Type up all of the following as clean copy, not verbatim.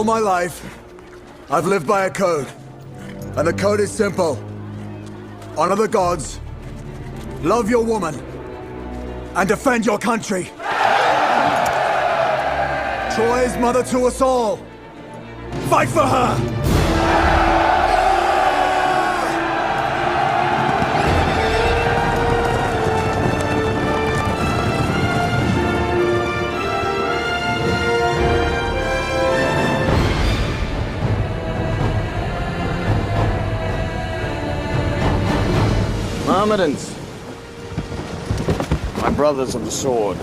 All my life, I've lived by a code. And the code is simple. Honor the gods, love your woman, and defend your country. Troy's mother to us all. Fight for her! Mohammedans, my brothers of the sword.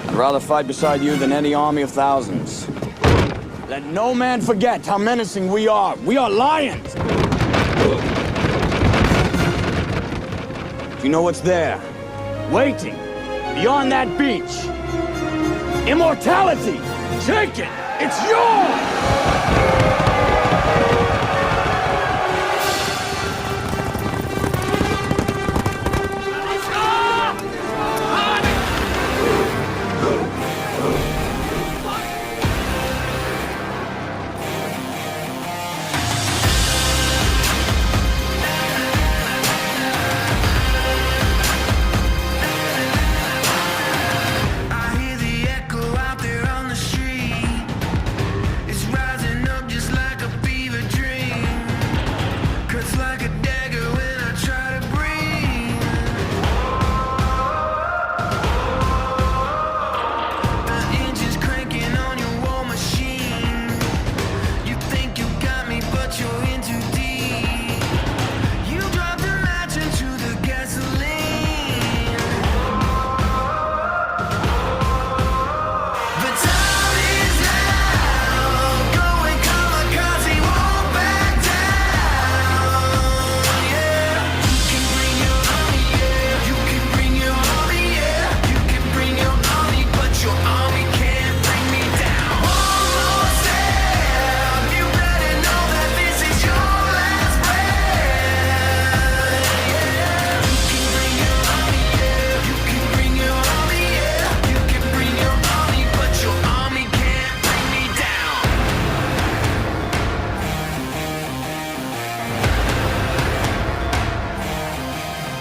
I'd rather fight beside you than any army of thousands. Let no man forget how menacing we are. We are lions! Do you know what's there? Waiting, beyond that beach. Immortality! Take it! It's yours!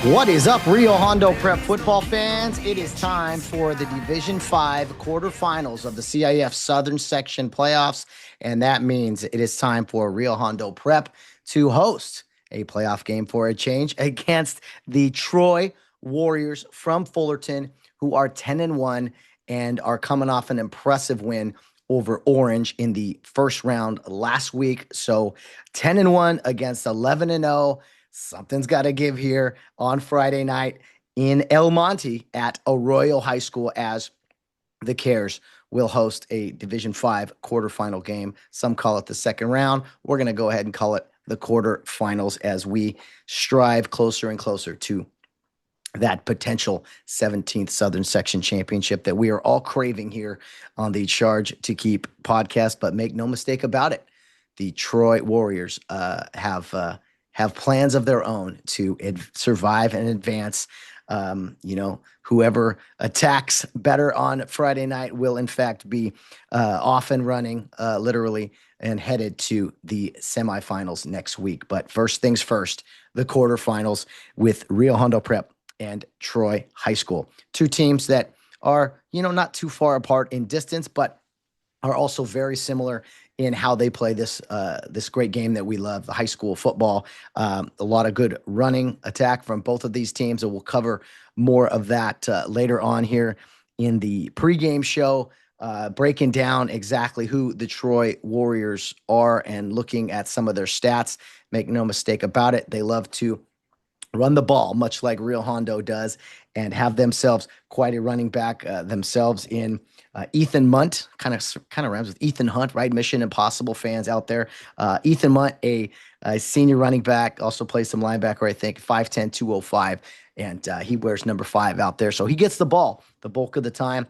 What is up, Rio Hondo Prep football fans? It is time for the Division 5 quarterfinals of the CIF Southern Section playoffs, and that means it is time for Rio Hondo Prep to host a playoff game for a change against the Troy Warriors from Fullerton, who are 10-1 and are coming off an impressive win over Orange in the first round last week. So 10-1 against 11-0. Something's got to give here on Friday night in El Monte at Arroyo High School, as the Cares will host a Division 5 quarterfinal game. Some call it the second round. We're going to go ahead and call it the quarterfinals as we strive closer and closer to that potential 17th Southern Section Championship that we are all craving here on the Charge to Keep podcast. But make no mistake about it, the Troy Warriors have plans of their own to survive and advance. Whoever attacks better on Friday night will in fact be off and running, literally, and headed to the semifinals next week. But first things first, the quarterfinals with Rio Hondo Prep and Troy High School. Two teams that are, not too far apart in distance, but are also very similar in how they play this great game that we love, the high school football. A lot of good running attack from both of these teams, and we'll cover more of that later on here in the pregame show, breaking down exactly who the Troy Warriors are and looking at some of their stats. Make no mistake about it, they love to run the ball, much like Rio Hondo does, and have themselves quite a running back themselves in Ethan Munt. Kind of rhymes with Ethan Hunt, right? Mission Impossible fans out there. Ethan Munt, a senior running back, also plays some linebacker, I think, 5'10", 205, and he wears number 5 out there. So he gets the ball the bulk of the time,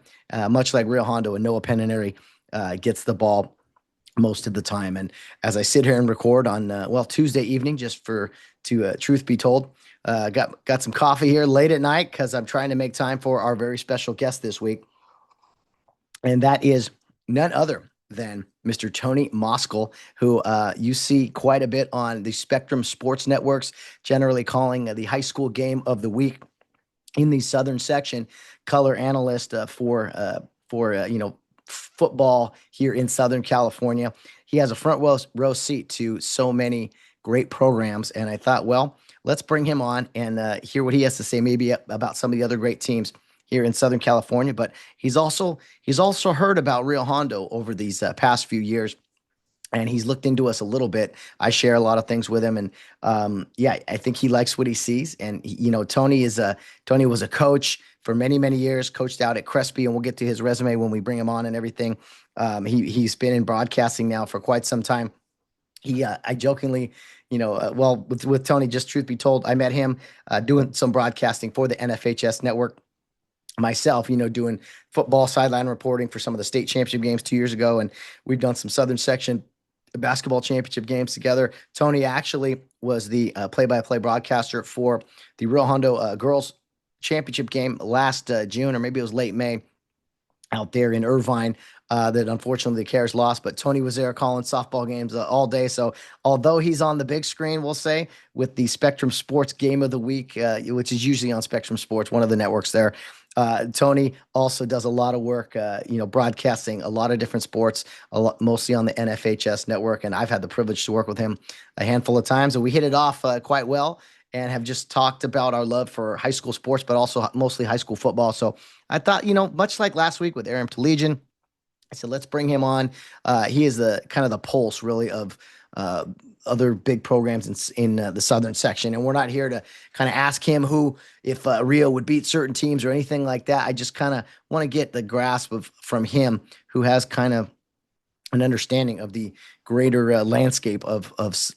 much like Rio Hondo, and Noah Pennary gets the ball most of the time. And as I sit here and record on, Tuesday evening, just to truth be told, got some coffee here late at night because I'm trying to make time for our very special guest this week. And that is none other than Mr. Tony Moskal, who you see quite a bit on the Spectrum Sports Networks, generally calling the high school game of the week in the Southern Section. Color Analyst for football here in Southern California. He has a front row seat to so many great programs, and I thought, well, let's bring him on and hear what he has to say, maybe about some of the other great teams here in Southern California. But he's also heard about Rio Hondo over these past few years, and he's looked into us a little bit. I share a lot of things with him, and I think he likes what he sees. And Tony was a coach for many, many years, coached out at Crespi, and we'll get to his resume when we bring him on and everything. He's been in broadcasting now for quite some time. I jokingly, with Tony, just truth be told, I met him doing some broadcasting for the NFHS network myself, doing football sideline reporting for some of the state championship games 2 years ago. And we've done some Southern Section basketball championship games together. Tony actually was the play-by-play broadcaster for the Rio Hondo girls championship game last June, or maybe it was late May, out there in Irvine, that unfortunately the Cares lost. But Tony was there calling softball games all day. So although he's on the big screen, we'll say, with the Spectrum Sports Game of the Week, which is usually on Spectrum Sports, one of the networks there, Tony also does a lot of work, broadcasting a lot of different sports, mostly on the NFHS network. And I've had the privilege to work with him a handful of times, and we hit it off quite well, and have just talked about our love for high school sports, but also mostly high school football. So I thought, much like last week with Aram Legion, I said, let's bring him on. He is the kind of the pulse, really, of other big programs in the Southern Section. And we're not here to kind of ask him if Rio would beat certain teams or anything like that. I just kind of want to get the grasp from him, who has kind of an understanding of the greater landscape of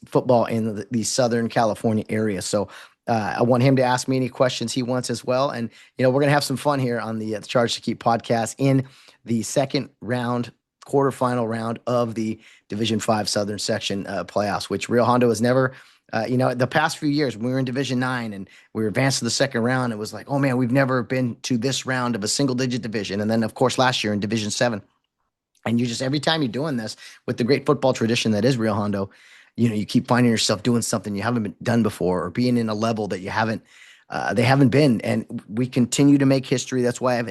football in the Southern California area. So I want him to ask me any questions he wants as well. And, we're going to have some fun here on the Charge to Keep podcast in the second round, quarterfinal round of the Division 5 Southern Section playoffs, which Rio Hondo has never, the past few years when we were in Division 9 and we were advanced to the second round, it was like, oh man, we've never been to this round of a single digit division. And then of course last year in Division 7, and every time you're doing this with the great football tradition that is Rio Hondo, you keep finding yourself doing something you haven't been done before, or being in a level that they haven't been, and we continue to make history. That's why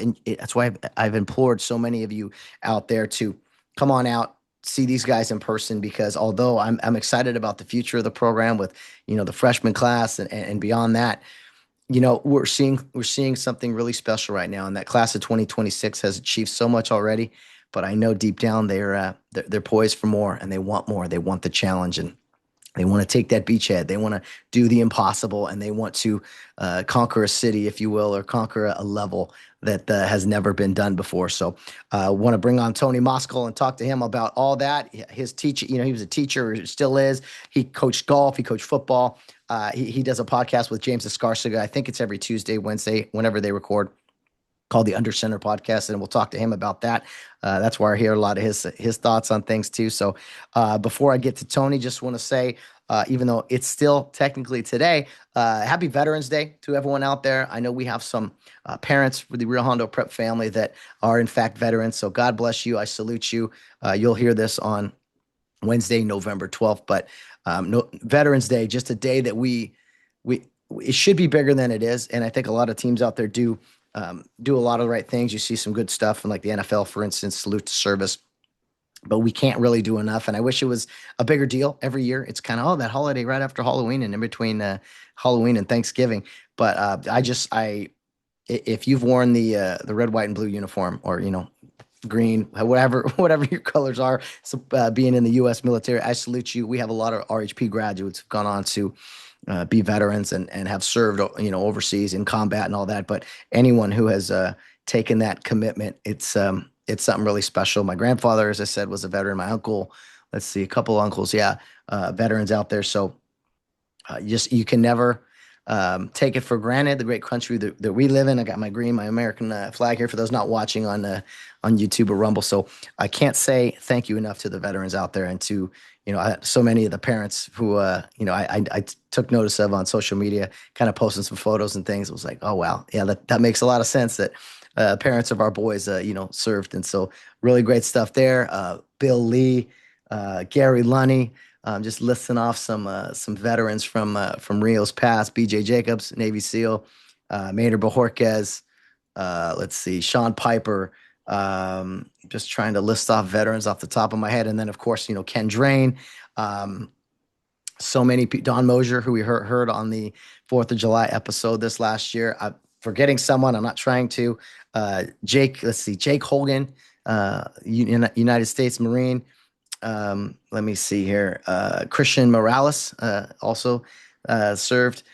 I've implored so many of you out there to come on out, see these guys in person, because although I'm excited about the future of the program with the freshman class and beyond that, we're seeing something really special right now, and that class of 2026 has achieved so much already. But I know deep down they're poised for more, and they want more. They want the challenge, and they want to take that beachhead. They want to do the impossible, and they want to conquer a city, if you will, or conquer a level that has never been done before. So I want to bring on Tony Moskal and talk to him about all that. His teaching, he was a teacher, still is. He coached golf. He coached football. He does a podcast with James Escarcega. I think it's every Tuesday, Wednesday, whenever they record, called the Under Center podcast, and we'll talk to him about that. That's where I hear a lot of his thoughts on things too. So before I get to Tony, just want to say, even though it's still technically today, happy Veterans Day to everyone out there. I know we have some parents for the Rio Hondo Prep family that are in fact veterans. So God bless you. I salute you. You'll hear this on Wednesday, November 12th, but Veterans Day, just a day that it should be bigger than it is. And I think a lot of teams out there do a lot of the right things. You see some good stuff, and like the NFL, for instance, salute to service, but we can't really do enough. And I wish it was a bigger deal every year. It's kind of, that holiday right after Halloween and in between Halloween and Thanksgiving. But if you've worn the red, white, and blue uniform, or, green, whatever your colors are, so, being in the U.S. military, I salute you. We have a lot of RHP graduates who've gone on to be veterans and have served, overseas in combat and all that. But anyone who has taken that commitment, it's something really special. My grandfather, as I said, was a veteran. My uncle, a couple uncles, veterans out there. So you can never take it for granted, the great country that we live in. I got my American flag here for those not watching on YouTube or Rumble. So I can't say thank you enough to the veterans out there, and to so many of the parents who I took notice of on social media, kind of posting some photos and things. It was like, oh wow, yeah, that makes a lot of sense that parents of our boys served. And so really great stuff there. Bill Lee, Gary Lunny. Just listing off some veterans from Rio's past: B.J. Jacobs, Navy SEAL, Maynard Bojorquez. Let's see, Sean Piper. Just trying to list off veterans off the top of my head, and then of course, Ken Drain. So many Don Mosier, who we heard on the 4th of July episode this last year. I'm forgetting someone. I'm not trying to. Jake Hogan, United States Marine. Let me see here. Christian Morales also served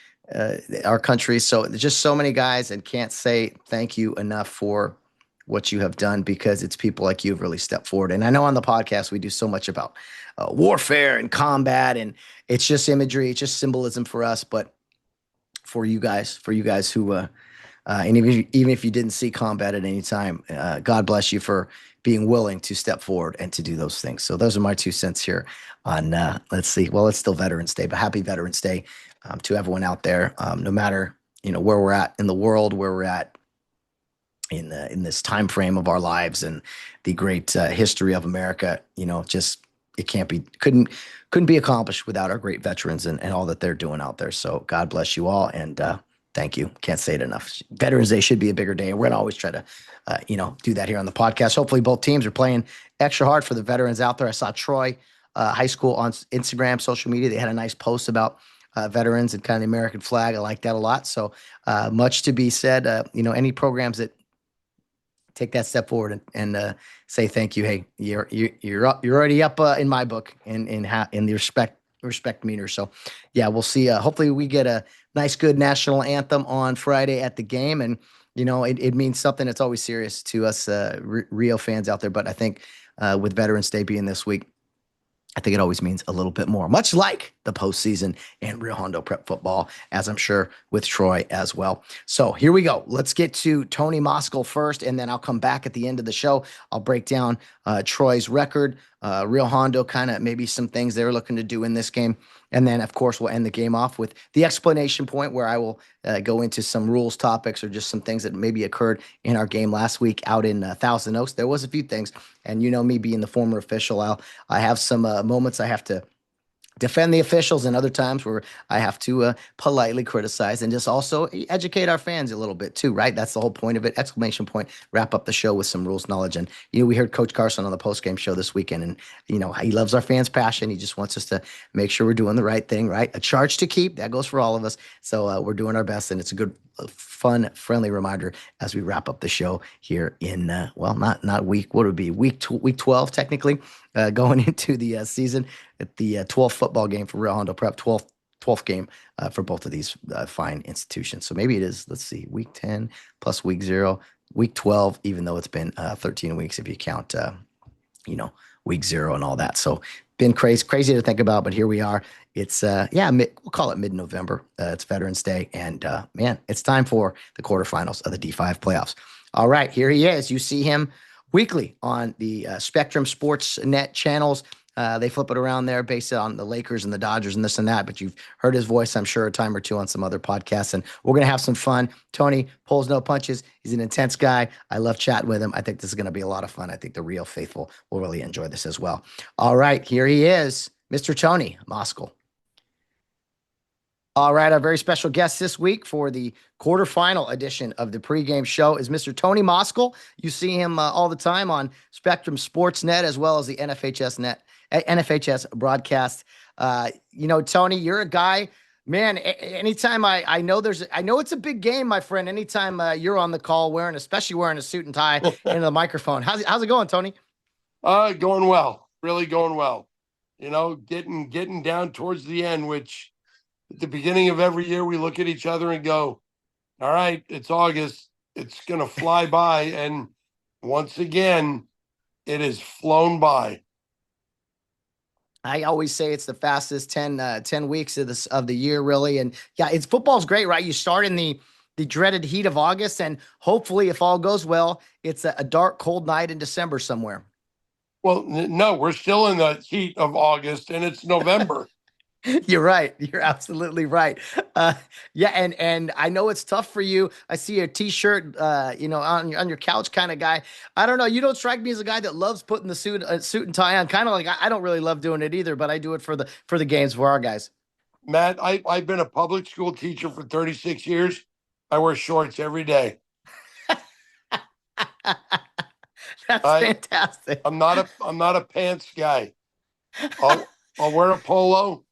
our country. So just so many guys, and can't say thank you enough for what you have done, because it's people like you who've really stepped forward. And I know on the podcast we do so much about warfare and combat, and it's just imagery, it's just symbolism for us. But for you guys who, and even if you didn't see combat at any time, God bless you for being willing to step forward and to do those things. So those are my 2 cents here on, let's see, well, it's still Veterans Day, but happy Veterans Day to everyone out there, no matter, where we're at in the world, where we're at in this time frame of our lives and the great history of America. Just it couldn't be accomplished without our great veterans and all that they're doing out there. So God bless you all, and thank you. Can't say it enough. Veterans Day should be a bigger day, and we're gonna always try to do that here on the podcast. Hopefully both teams are playing extra hard for the veterans out there. I saw Troy High School on Instagram, social media. They had a nice post about veterans and kind of the American flag. I like that a lot. So much to be said. Any programs that take that step forward and say thank you. Hey, you're already up in my book in the respect meter. So yeah, we'll see. Hopefully we get a nice, good national anthem on Friday at the game, and it means something. It's always serious to us Rio fans out there, but I think with Veterans Day being this week, I think it always means a little bit more, much like the postseason and Rio Hondo Prep football, as I'm sure with Troy as well. So here we go. Let's get to Tony Moskal first, and then I'll come back at the end of the show. I'll break down Troy's record, Rio Hondo, kind of maybe some things they're looking to do in this game. And then, of course, we'll end the game off with the explanation point, where I will go into some rules topics or just some things that maybe occurred in our game last week out in Thousand Oaks. There was a few things, and me being the former official, I have some moments I have to defend the officials, and other times where I have to politely criticize and just also educate our fans a little bit too, right? That's the whole point of it. Exclamation point. Wrap up the show with some rules knowledge. And, we heard Coach Carson on the postgame show this weekend, and, he loves our fans' passion. He just wants us to make sure we're doing the right thing, right? A charge to keep. That goes for all of us. So we're doing our best, and it's a good, fun, friendly reminder as we wrap up the show here in, not week, what would it be? Week 12, technically, going into the season at the 12th football game for Rio Hondo Prep, 12th game for both of these fine institutions. So maybe it is, let's see, week 10 plus week 0, week 12, even though it's been 13 weeks if you count, week 0 and all that. So been crazy to think about, but here we are. It's, we'll call it mid-November. It's Veterans Day, and man, it's time for the quarterfinals of the D5 playoffs. All right, here he is. You see him weekly on the Spectrum Sports Net channels. They flip it around there based on the Lakers and the Dodgers and this and that, but you've heard his voice, I'm sure, a time or two on some other podcasts, and we're going to have some fun. Tony pulls no punches. He's an intense guy. I love chatting with him. I think this is going to be a lot of fun. I think the Real faithful will really enjoy this as well. All right, here he is, Mr. Tony Moskal. All right, our very special guest this week for the quarterfinal edition of the pregame show is Mr. Tony Moskal. You see him all the time on Spectrum Sports Net, as well as the NFHS broadcast. Tony, you're a guy, man. Anytime I know it's a big game, my friend. Anytime you're on the call especially wearing a suit and tie into the microphone. How's it going, Tony? Going well, really going well. Getting down towards the end, which at the beginning of every year we look at each other and go, all right, it's August. It's going to fly by. And once again, it has flown by. I always say it's the fastest 10 weeks of the year, really. And yeah, football's great, right? You start in the dreaded heat of August, and hopefully, if all goes well, it's a dark, cold night in December somewhere. Well, no, we're still in the heat of August, and it's November. You're right. You're absolutely right. Yeah, and I know it's tough for you. I see a t-shirt, on your couch kind of guy. I don't know. You don't strike me as a guy that loves putting the suit and tie on. Kind of like I don't really love doing it either, but I do it for the games for our guys. Matt, I've been a public school teacher for 36 years. I wear shorts every day. That's I fantastic. I'm not a pants guy. I'll wear a polo,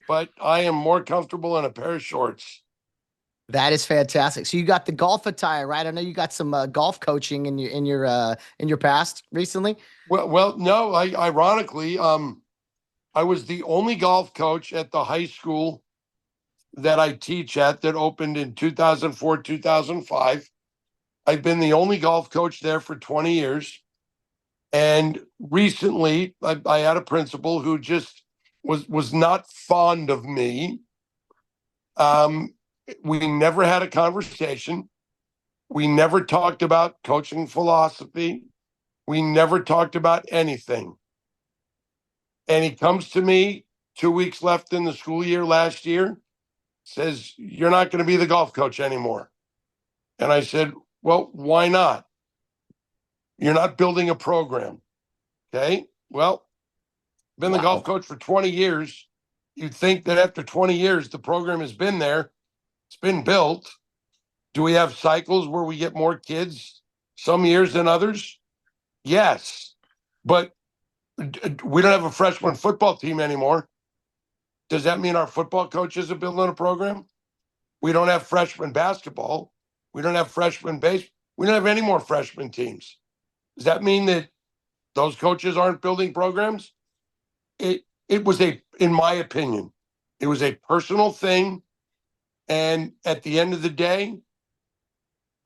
but I am more comfortable in a pair of shorts. That is fantastic. So you got the golf attire, right? I know you got some golf coaching in your past recently. Well, no, ironically, I was the only golf coach at the high school that I teach at that opened in 2004, 2005. I've been the only golf coach there for 20 years. And recently, I had a principal who just was not fond of me. Um, we never had a conversation. We never talked about coaching philosophy. We never talked about anything. And he comes to me 2 weeks left in the school year last year, says, "You're not going to be the golf coach anymore." And I said, "Well, why not? You're not building a program." Okay. Well, been the golf Wow. coach for 20 years. You'd think that after 20 years, the program has been there, it's been built. Do we have cycles where we get more kids some years than others? Yes. But we don't have a freshman football team anymore. Does that mean our football coach isn't building a program? We don't have freshman basketball. We don't have freshman base. We don't have any more freshman teams. Does that mean that those coaches aren't building programs? It was in my opinion, it was a personal thing. And at the end of the day,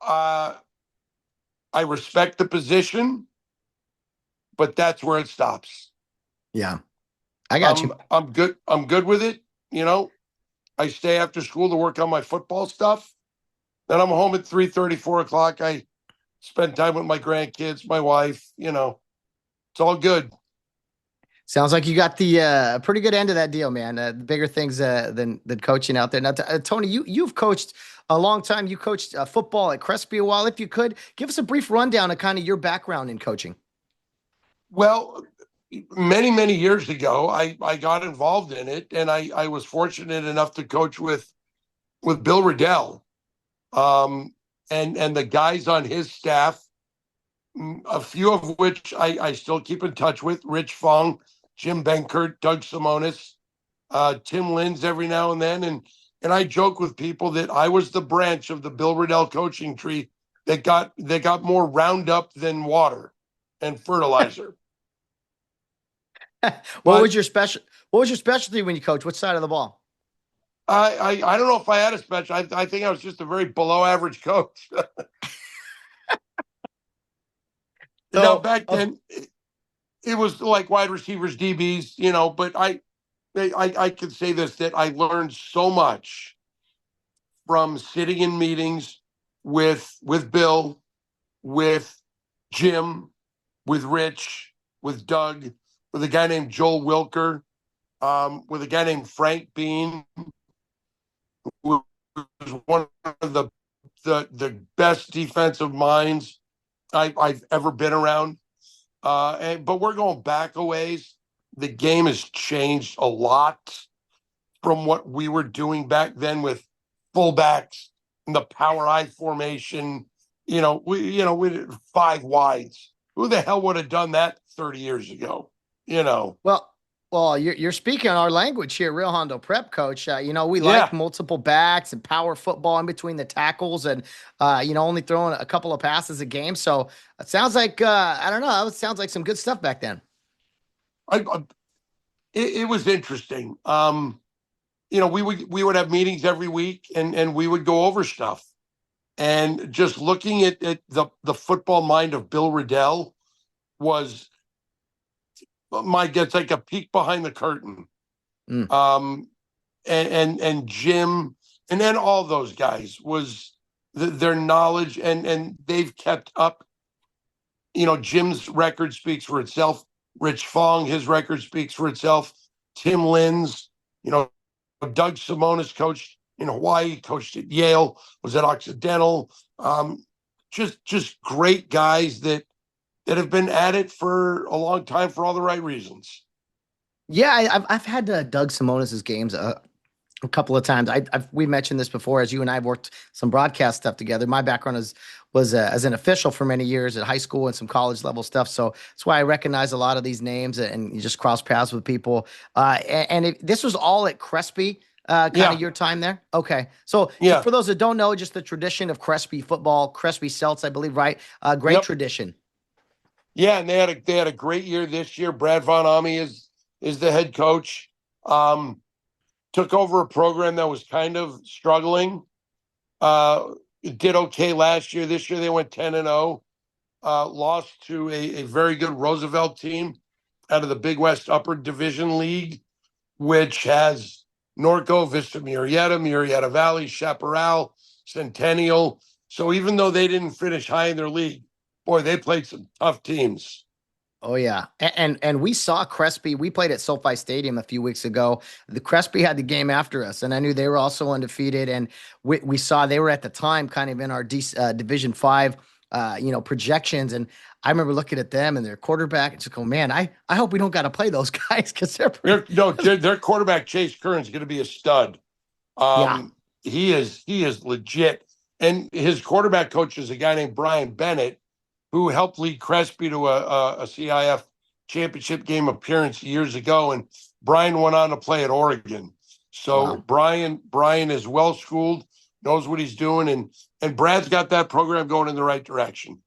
I respect the position, but that's where it stops. Yeah, I got you. I'm good. I'm good with it. You know, I stay after school to work on my football stuff. Then I'm home at 3:30, 4 o'clock. I spend time with my grandkids, my wife. It's all good. Sounds like you got the pretty good end of that deal, man. The bigger things than coaching out there. Now, Tony, you've coached a long time. You coached football at Crespi a while. If you could give us a brief rundown of kind of your background in coaching. Well, many years ago, I got involved in it, and I was fortunate enough to coach with Bill Riddell, and the guys on his staff, a few of which I still keep in touch with: Rich Fong, Jim Benkert, Doug Simonis, Tim Lins every now and then, and I joke with people that I was the branch of the Bill Riddell coaching tree that got more Roundup than water and fertilizer. what But was your special? What was your specialty when you coach? Which side of the ball? I don't know if I had a special. I think I was just a very below average coach. Now So, back then, it was like wide receivers, DBs, But I could say this, that I learned so much from sitting in meetings with Bill, with Jim, with Rich, with Doug, with a guy named Joel Wilker, with a guy named Frank Bean, who was one of the best defensive minds I've ever been around. But we're going back a ways. The game has changed a lot from what we were doing back then with fullbacks and the power I formation. We did five wides. Who the hell would have done that 30 years ago? well, you're speaking our language here, Rio Hondo Prep, Coach. We like Yeah. multiple backs and power football in between the tackles, and only throwing a couple of passes a game. So it sounds like I don't know. It sounds like some good stuff back then. It was interesting. We would have meetings every week, and we would go over stuff. And just looking at the football mind of Bill Riddell was my guess, like a peek behind the curtain. Mm. And Jim, and then all those guys was their knowledge, and they've kept up. Jim's record speaks for itself. Rich Fong, his record speaks for itself. Tim Lins, You know, Doug Simonis coached in Hawaii, coached at Yale, was at Occidental. Just great guys that have been at it for a long time for all the right reasons. Yeah, I've had Doug Simonis's games a couple of times. We mentioned this before, as you and I have worked some broadcast stuff together. My background was as an official for many years at high school and some college level stuff. So that's why I recognize a lot of these names and you just cross paths with people. This was all at Crespi, kind of Yeah, your time there. Okay, so just yeah, for those that don't know, just the tradition of Crespi football, Crespi Celts, I believe, right? Great yep, tradition. yeah. And they had a great year this year. Brad Von Ami is the head coach. Took over a program that was kind of struggling. It did okay last year. This year they went 10-0. Lost to a very good Roosevelt team out of the Big West Upper Division League, which has Norco, Vista Murrieta Valley, Chaparral, Centennial. So even though they didn't finish high in their league, boy, they played some tough teams. Oh yeah, and we saw Crespi. We played at SoFi Stadium a few weeks ago. The Crespi had the game after us, and I knew they were also undefeated. And we saw they were at the time kind of in our Division Five, projections. And I remember looking at them and their quarterback and just going, "Man, I hope we don't got to play those guys because they're pretty." Their quarterback Chase Kern's going to be a stud. Yeah. He is legit, and his quarterback coach is a guy named Brian Bennett, who helped lead Crespi to a CIF championship game appearance years ago, and Brian went on to play at Oregon. So Wow. Brian is well schooled, knows what he's doing, and Brad's got that program going in the right direction.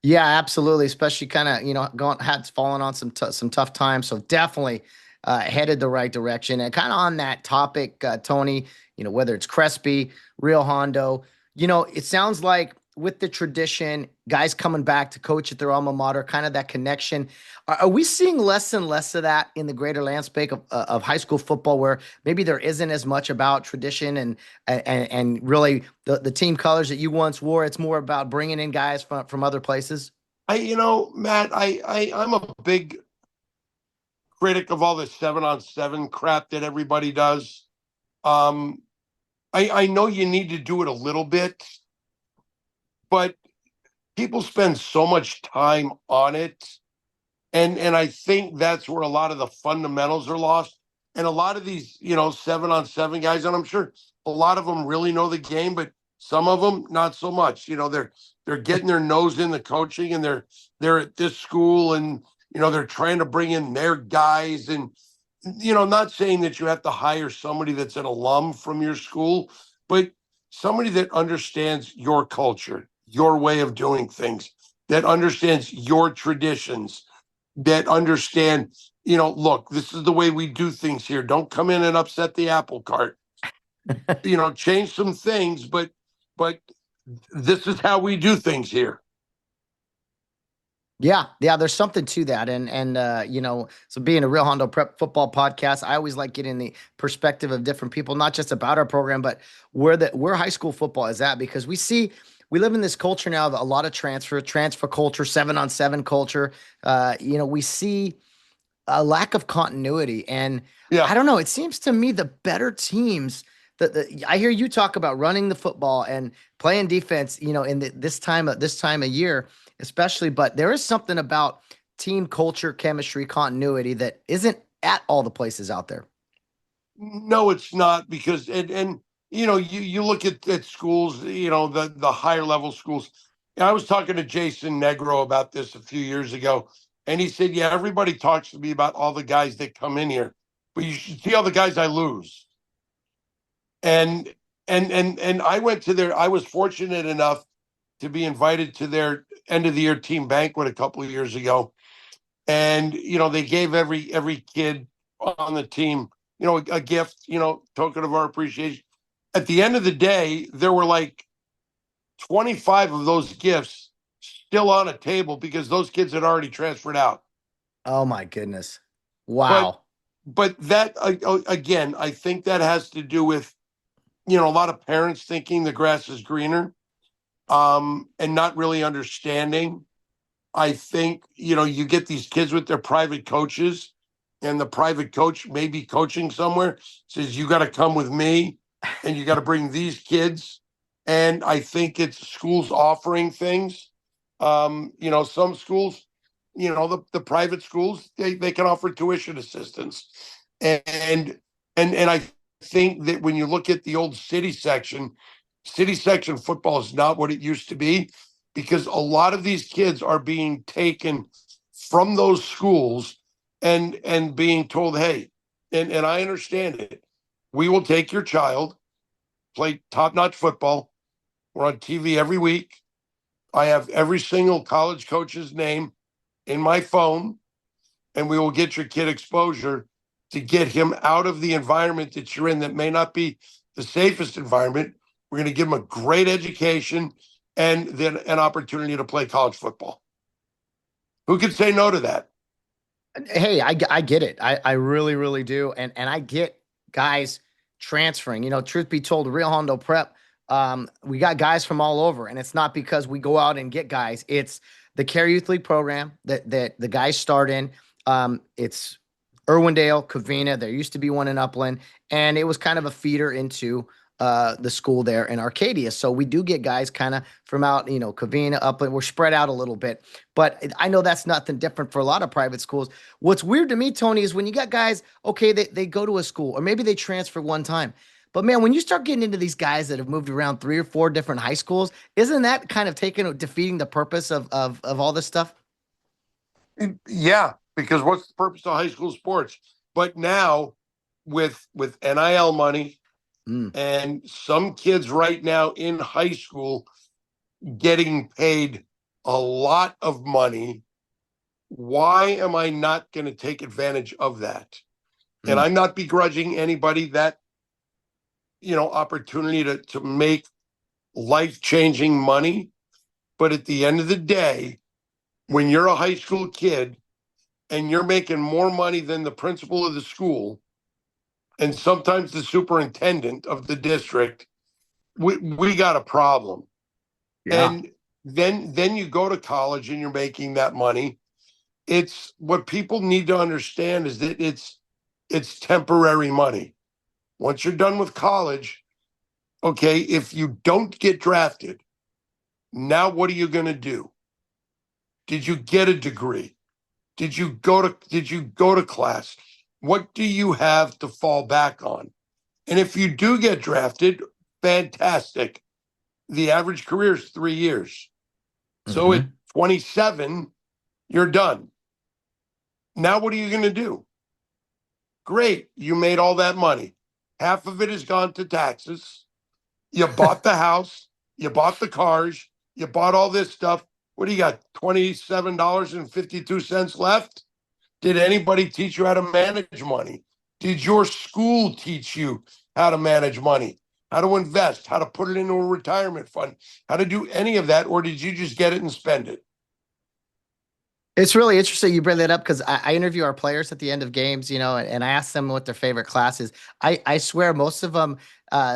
Yeah, absolutely. Especially kind of, going had fallen on some tough times. So definitely headed the right direction. And kind of on that topic, Tony, whether it's Crespi, Rio Hondo, it sounds like with the tradition, guys coming back to coach at their alma mater, kind of that connection. Are we seeing less and less of that in the greater landscape of high school football, where maybe there isn't as much about tradition and really the team colors that you once wore? It's more about bringing in guys from other places. Matt, I'm a big critic of all this 7-on-7 crap that everybody does. Um, I know you need to do it a little bit, but people spend so much time on it. And I think that's where a lot of the fundamentals are lost. And a lot of these, 7-on-7 guys, and I'm sure a lot of them really know the game, but some of them not so much. They're getting their nose in the coaching, and they're at this school, and they're trying to bring in their guys. And not saying that you have to hire somebody that's an alum from your school, but somebody that understands your culture, your way of doing things, that understands your traditions, that understand, look, this is the way we do things here. Don't come in and upset the apple cart. Change some things, but this is how we do things here. Yeah, there's something to that, and so being a Real Hondo Prep football podcast, I always like getting the perspective of different people, not just about our program, but where high school football is at, because we live in this culture now of a lot of transfer culture, 7-on-7 culture. We see a lack of continuity, and I Yeah. don't know. It seems to me the better teams. I hear you talk about running the football and playing defense, in this time of year, especially. But there is something about team culture, chemistry, continuity that isn't at all the places out there. No, it's not, because and you look at schools, the higher level schools. I was talking to Jason Negro about this a few years ago, and he said, "Yeah, everybody talks to me about all the guys that come in here, but you should see all the guys I lose." And I went to I was fortunate enough to be invited to their end of the year team banquet a couple of years ago, and they gave every kid on the team a gift, token of our appreciation. At the end of the day, there were like 25 of those gifts still on a table because those kids had already transferred out. Oh my goodness! but Wow. but that, again, I think that has to do with a lot of parents thinking the grass is greener, and not really understanding. I think you get these kids with their private coaches, and the private coach may be coaching somewhere, says, you got to come with me and you got to bring these kids. And I think it's schools offering things. Some schools, the private schools, they can offer tuition assistance. And I think that when you look at the old city section football is not what it used to be, because a lot of these kids are being taken from those schools and being told, hey, and I understand it. We will take your child, play top-notch football. We're on TV every week. I have every single college coach's name in my phone, and we will get your kid exposure to get him out of the environment that you're in that may not be the safest environment. We're going to give him a great education and then an opportunity to play college football. Who could say no to that? Hey, I get it. I really, really do. And I get guys transferring. Truth be told, Rio Hondo Prep, we got guys from all over. And it's not because we go out and get guys. It's the Care Youth League program that the guys start in. It's Irwindale, Covina. There used to be one in Upland. And it was kind of a feeder into the school there in Arcadia. So we do get guys kind of from out, Covina, Upland. We're spread out a little bit, but I know that's nothing different for a lot of private schools. What's weird to me, Tony, is when you got guys, okay, they go to a school or maybe they transfer one time. But man, when you start getting into these guys that have moved around 3 or 4 different high schools, isn't that kind of defeating the purpose of all this stuff? Yeah, because what's the purpose of high school sports? But now with NIL money, and some kids right now in high school getting paid a lot of money, why am I not going to take advantage of that? And I'm not begrudging anybody that, opportunity to make life-changing money. But at the end of the day, when you're a high school kid and you're making more money than the principal of the school, and sometimes the superintendent of the district, we got a problem. Yeah. And then you go to college and you're making that money. It's what people need to understand is that it's temporary money. Once you're done with college, okay, if you don't get drafted, now what are you going to do? Did you get a degree? Did you go to class? What do you have to fall back on? And if you do get drafted, fantastic. The average career is 3 years. So at 27, you're done. Now what are you going to do? Great. You made all that money. Half of it has gone to taxes. You bought the house. You bought the cars. You bought all this stuff. What do you got? $27.52 left? Did anybody teach you how to manage money? Did your school teach you how to manage money, how to invest, how to put it into a retirement fund, how to do any of that? Or did you just get it and spend it? It's really interesting you bring that up because I interview our players at the end of games, and I ask them what their favorite class is. I swear most of them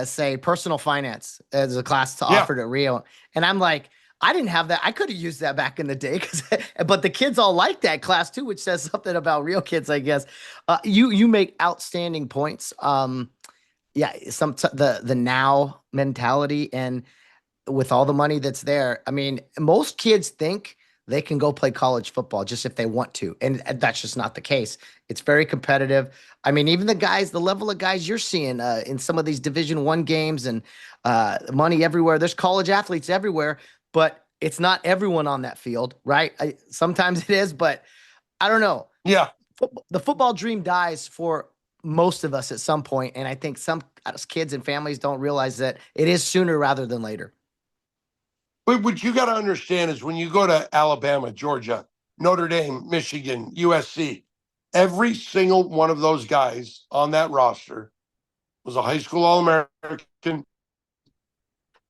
say personal finance as a class offered at Rio. And I'm like, I didn't have that. I could have used that back in the day, but the kids all like that class too, which says something about real kids, I guess. You make outstanding points. The now mentality, and with all the money that's there, I mean, most kids think they can go play college football just if they want to, and that's just not the case. It's very competitive. I mean, even the level of guys you're seeing in some of these Division I games, and money everywhere. There's college athletes everywhere. But it's not everyone on that field, right? Sometimes it is, but I don't know. Yeah. The football dream dies for most of us at some point, and I think some kids and families don't realize that it is sooner rather than later. But what you got to understand is when you go to Alabama, Georgia, Notre Dame, Michigan, USC, every single one of those guys on that roster was a high school All-American.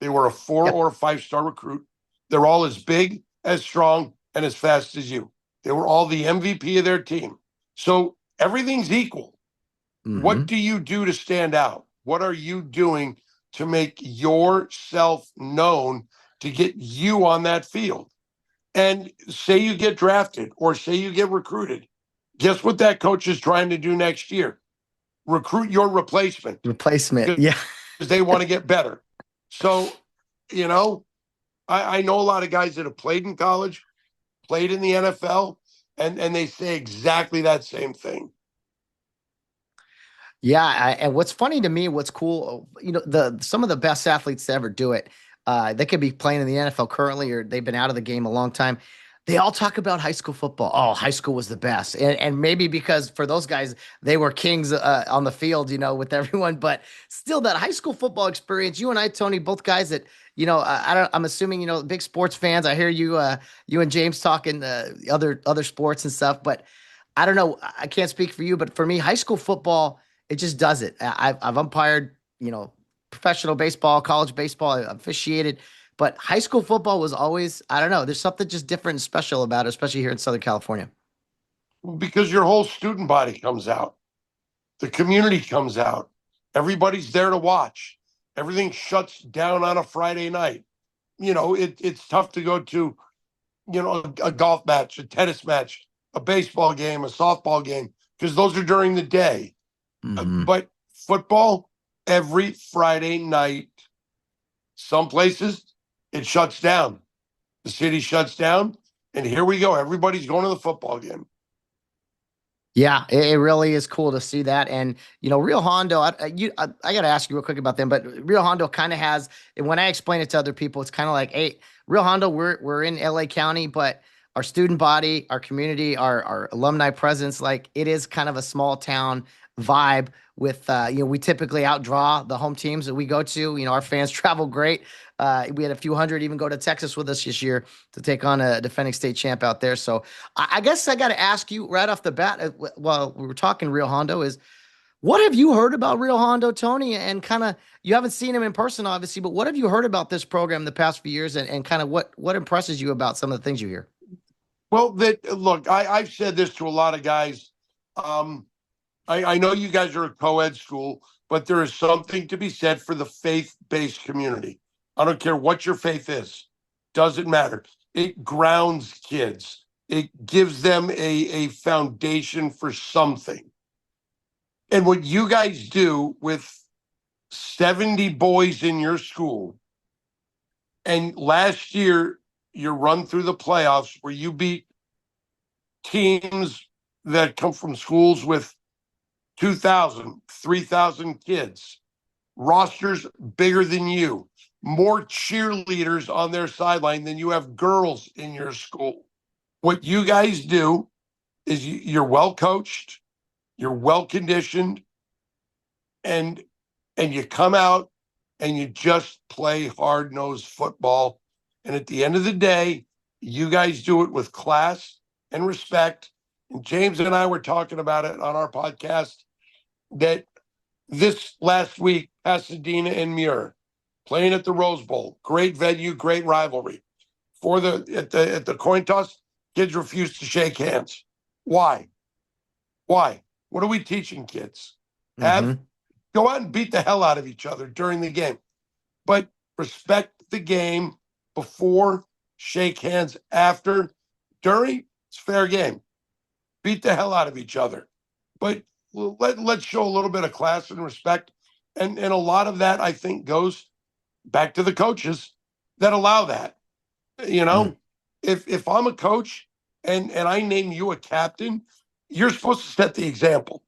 They were a 4 or 5-star recruit. They're all as big, as strong, and as fast as you. They were all the MVP of their team. So everything's equal. What do you do to stand out? What are you doing to make yourself known to get you on that field? And say you get drafted or say you get recruited. Guess what that coach is trying to do next year? Recruit your replacement. Replacement. Yeah. Because they want to get better. So, I know a lot of guys that have played in college, played in the NFL, and they say exactly that same thing. Yeah, and what's funny to me, what's cool, some of the best athletes to ever do it, they could be playing in the NFL currently, or they've been out of the game a long time. They all talk about high school football. Oh, high school was the best, and maybe because for those guys, they were kings on the field, with everyone. But still, that high school football experience. You and I, Tony, both guys that I don't. I'm assuming big sports fans. I hear you and James talking other sports and stuff, but I don't know. I can't speak for you, but for me, high school football, it just does it. I've umpired, professional baseball, college baseball, I officiated, but high school football was always, I don't know, there's something just different and special about it, especially here in Southern California. Because your whole student body comes out, the community comes out, everybody's there to watch. Everything shuts down on a Friday night. It's tough to go to, a golf match, a tennis match, a baseball game, a softball game, because those are during the day. Mm-hmm. But football, every Friday night, some places it shuts down. The city shuts down, and here we go. Everybody's going to the football game. Yeah, it really is cool to see that. And, Rio Hondo, I got to ask you real quick about them, but Rio Hondo kind of has, and when I explain it to other people, it's kind of like, hey, Rio Hondo, we're in LA County, but our student body, our community, our alumni presence, like it is kind of a small town vibe with, we typically outdraw the home teams that we go to. Our fans travel great. We had a few hundred even go to Texas with us this year to take on a defending state champ out there. So I guess I got to ask you right off the bat, while we were talking Rio Hondo, is what have you heard about Rio Hondo, Tony? And kind of, you haven't seen him in person, obviously, but what have you heard about this program the past few years, and kind of what impresses you about some of the things you hear? Well, look, I've said this to a lot of guys. I know you guys are a co-ed school, but there is something to be said for the faith-based community. I don't care what your faith is. Doesn't matter. It grounds kids. It gives them a foundation for something. And what you guys do with 70 boys in your school, and last year you run through the playoffs where you beat teams that come from schools with 2,000, 3,000 kids, rosters bigger than you, more cheerleaders on their sideline than you have girls in your school. What you guys do is you're well coached, you're well conditioned, and you come out and you just play hard-nosed football. And at the end of the day, you guys do it with class and respect. And James and I were talking about it on our podcast that this last week, Pasadena and Muir playing at the Rose Bowl, great venue, great rivalry. At the coin toss, kids refused to shake hands. Why? What are we teaching kids? Go out and beat the hell out of each other during the game, but respect the game before, shake hands after, during. It's fair game. Beat the hell out of each other, but let's show a little bit of class and respect. And a lot of that, I think, goes back to the coaches that allow that. If I'm a coach and I name you a captain, you're supposed to set the example.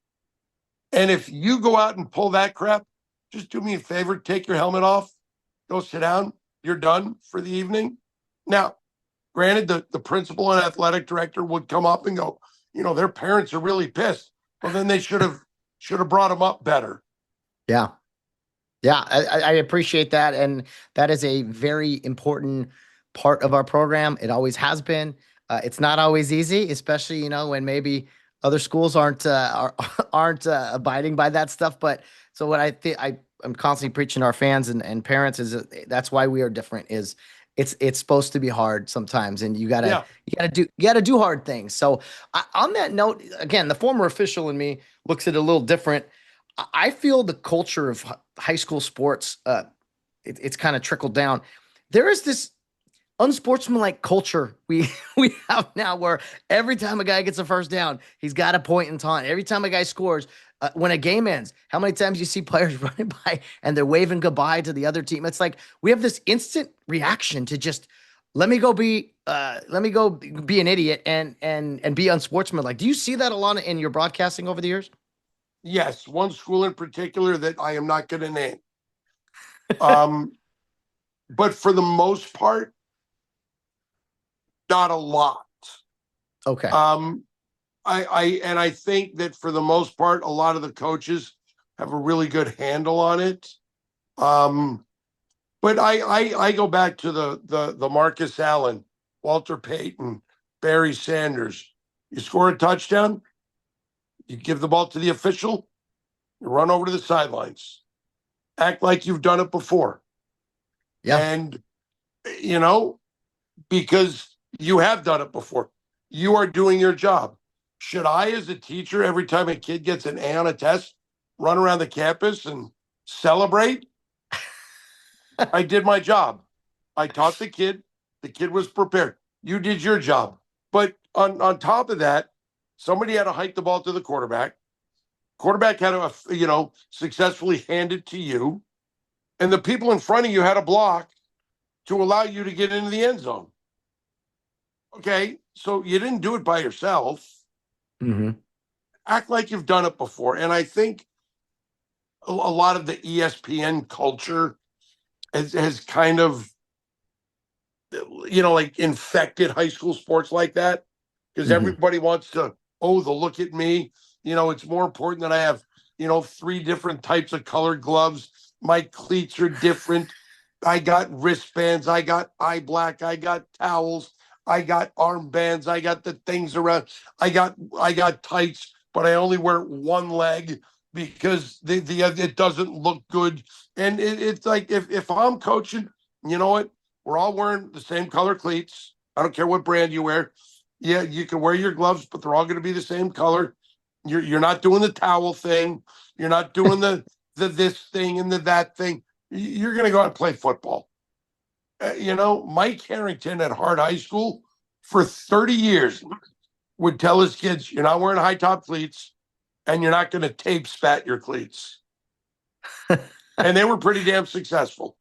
And if you go out and pull that crap, just do me a favor, take your helmet off, go sit down. You're done for the evening. Now, granted, the principal and athletic director would come up and go, their parents are really pissed. Well, then they should have brought them up better. Yeah. Yeah, I appreciate that. And that is a very important part of our program. It always has been. It's not always easy, especially, when maybe other schools aren't abiding by that stuff. But so what I think I'm constantly preaching to our fans and parents is that's why we are different. Is it's supposed to be hard sometimes, and you gotta do hard things. So on that note, again, the former official in me looks at it a little different. I feel the culture of high school sports, it's kind of trickled down. There is this unsportsmanlike culture we we have now, where every time a guy gets a first down, he's got a point in time. Every time a guy scores, when a game ends, how many times you see players running by and they're waving goodbye to the other team? It's like we have this instant reaction to just let me go be an idiot and be unsportsmanlike. Do you see that a lot in your broadcasting over the years? Yes, one school in particular that I am not going to name. Um, but for the most part, not a lot. Okay. I think that for the most part, a lot of the coaches have a really good handle on it. But I go back to the Marcus Allen, Walter Payton, Barry Sanders. You score a touchdown, you give the ball to the official, you run over to the sidelines, act like you've done it before. Yeah. And, because you have done it before, you are doing your job. Should I, as a teacher, every time a kid gets an A on a test, run around the campus and celebrate? I did my job. I taught the kid. The kid was prepared. You did your job. But on top of that, somebody had to hike the ball to the quarterback. Quarterback had to, successfully hand it to you. And the people in front of you had a block to allow you to get into the end zone. Okay, so you didn't do it by yourself. Mm-hmm. Act like you've done it before. And I think a lot of the ESPN culture has kind of, like infected high school sports like that, because everybody wants to, they'll look at me. It's more important that I have, 3 different types of colored gloves. My cleats are different. I got wristbands. I got eye black. I got towels. I got armbands. I got the things around. I got tights, but I only wear one leg because it doesn't look good. And it's like, if I'm coaching, you know what? We're all wearing the same color cleats. I don't care what brand you wear. Yeah, you can wear your gloves, but they're all going to be the same color. You're not doing the towel thing. You're not doing the this thing and the that thing. You're going to go out and play football. Mike Harrington at Hart High School for 30 years would tell his kids, you're not wearing high top cleats and you're not going to tape spat your cleats. And they were pretty damn successful.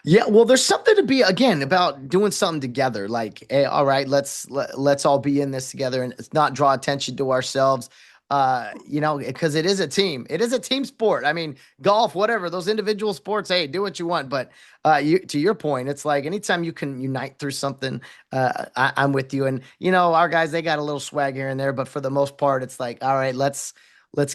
Yeah, well, there's something to be, again, about doing something together. Like, hey, all right, let's all be in this together and not draw attention to ourselves. Because it is a team. It is a team sport. I mean, golf, whatever, those individual sports, hey, do what you want. But to your point, it's like anytime you can unite through something, I'm with you. And our guys, they got a little swag here and there, but for the most part, it's like, all right, let's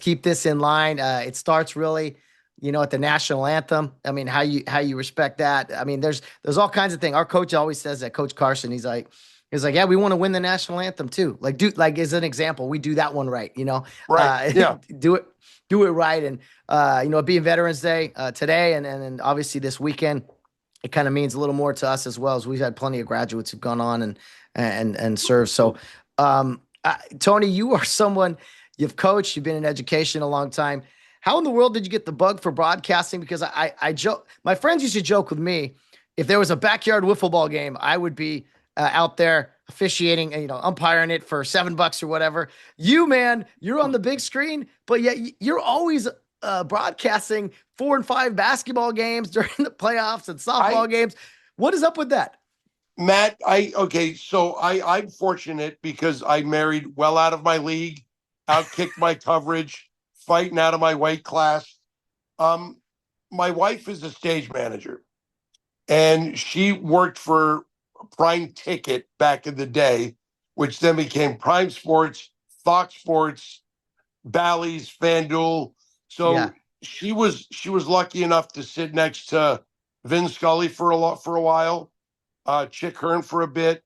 keep this in line. It starts really, at the national anthem. I mean, how you respect that. I mean, there's all kinds of things. Our coach always says that, Coach Carson, he's like, yeah, we want to win the national anthem too. Like, as an example, we do that one right, Right. Yeah. do it right. And, being Veterans Day today and obviously this weekend, it kind of means a little more to us as well, as we've had plenty of graduates who've gone on and served. So, Tony, you are someone, you've coached, you've been in education a long time. How in the world did you get the bug for broadcasting? Because I joke, my friends used to joke with me, if there was a backyard wiffle ball game, I would be out there officiating and, umpiring it for $7 or whatever. You, man, you're on the big screen, but yet you're always broadcasting 4 and 5 basketball games during the playoffs and softball games. What is up with that? Matt, so I'm fortunate because I married well out of my league, outkicked my coverage, fighting out of my weight class. My wife is a stage manager, and she worked for Prime Ticket back in the day, which then became Prime Sports, Fox Sports, Bally's, FanDuel. So she was lucky enough to sit next to Vin Scully for a while, Chick Hearn for a bit,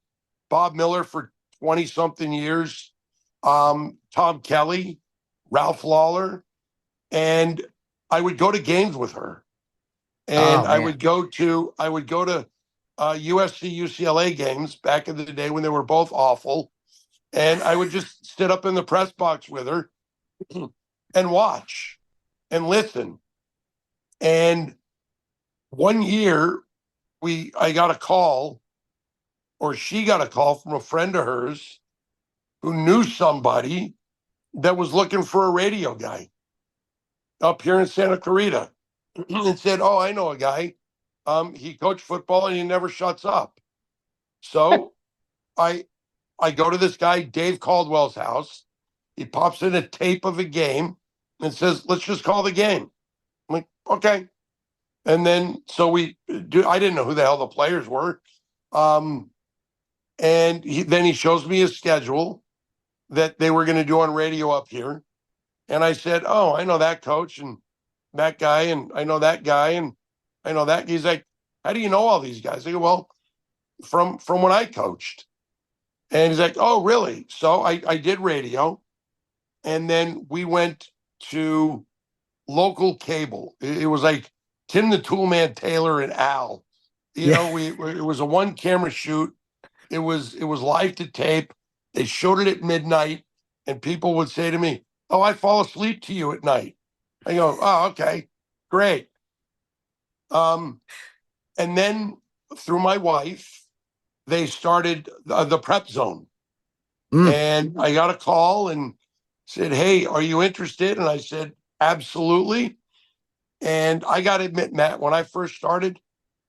Bob Miller for 20 something years, Tom Kelly, Ralph Lawler, and I would go to games with her, and I would go to USC UCLA games back in the day when they were both awful, and I would just sit up in the press box with her and watch and listen. And one year I got a call or she got a call from a friend of hers who knew somebody that was looking for a radio guy up here in Santa Clarita and said, "Oh, I know a guy. He coached football and he never shuts up." So I I go to this guy, Dave Caldwell's house. He pops in a tape of a game and says, "Let's just call the game." I'm like, "Okay." And then so we do. I didn't know who the hell the players were. And then he shows me his schedule that they were going to do on radio up here. And I said, "Oh, I know that coach and that guy, and I know that guy, and I know that." He's like, "How do you know all these guys?" I go, "Well, from when I coached." And he's like, "Oh, really?" So I did radio, and then we went to local cable. It was like Tim the Toolman Taylor and Al. You Yeah. know, it was a one camera shoot. It was live to tape. They showed it at midnight, and people would say to me, "Oh, I fall asleep to you at night." I go, "Oh, okay, great." And then through my wife, they started the prep zone, Mm. and I got a call and said, "Hey, are you interested?" And I said, "Absolutely." And I got to admit, Matt, when I first started,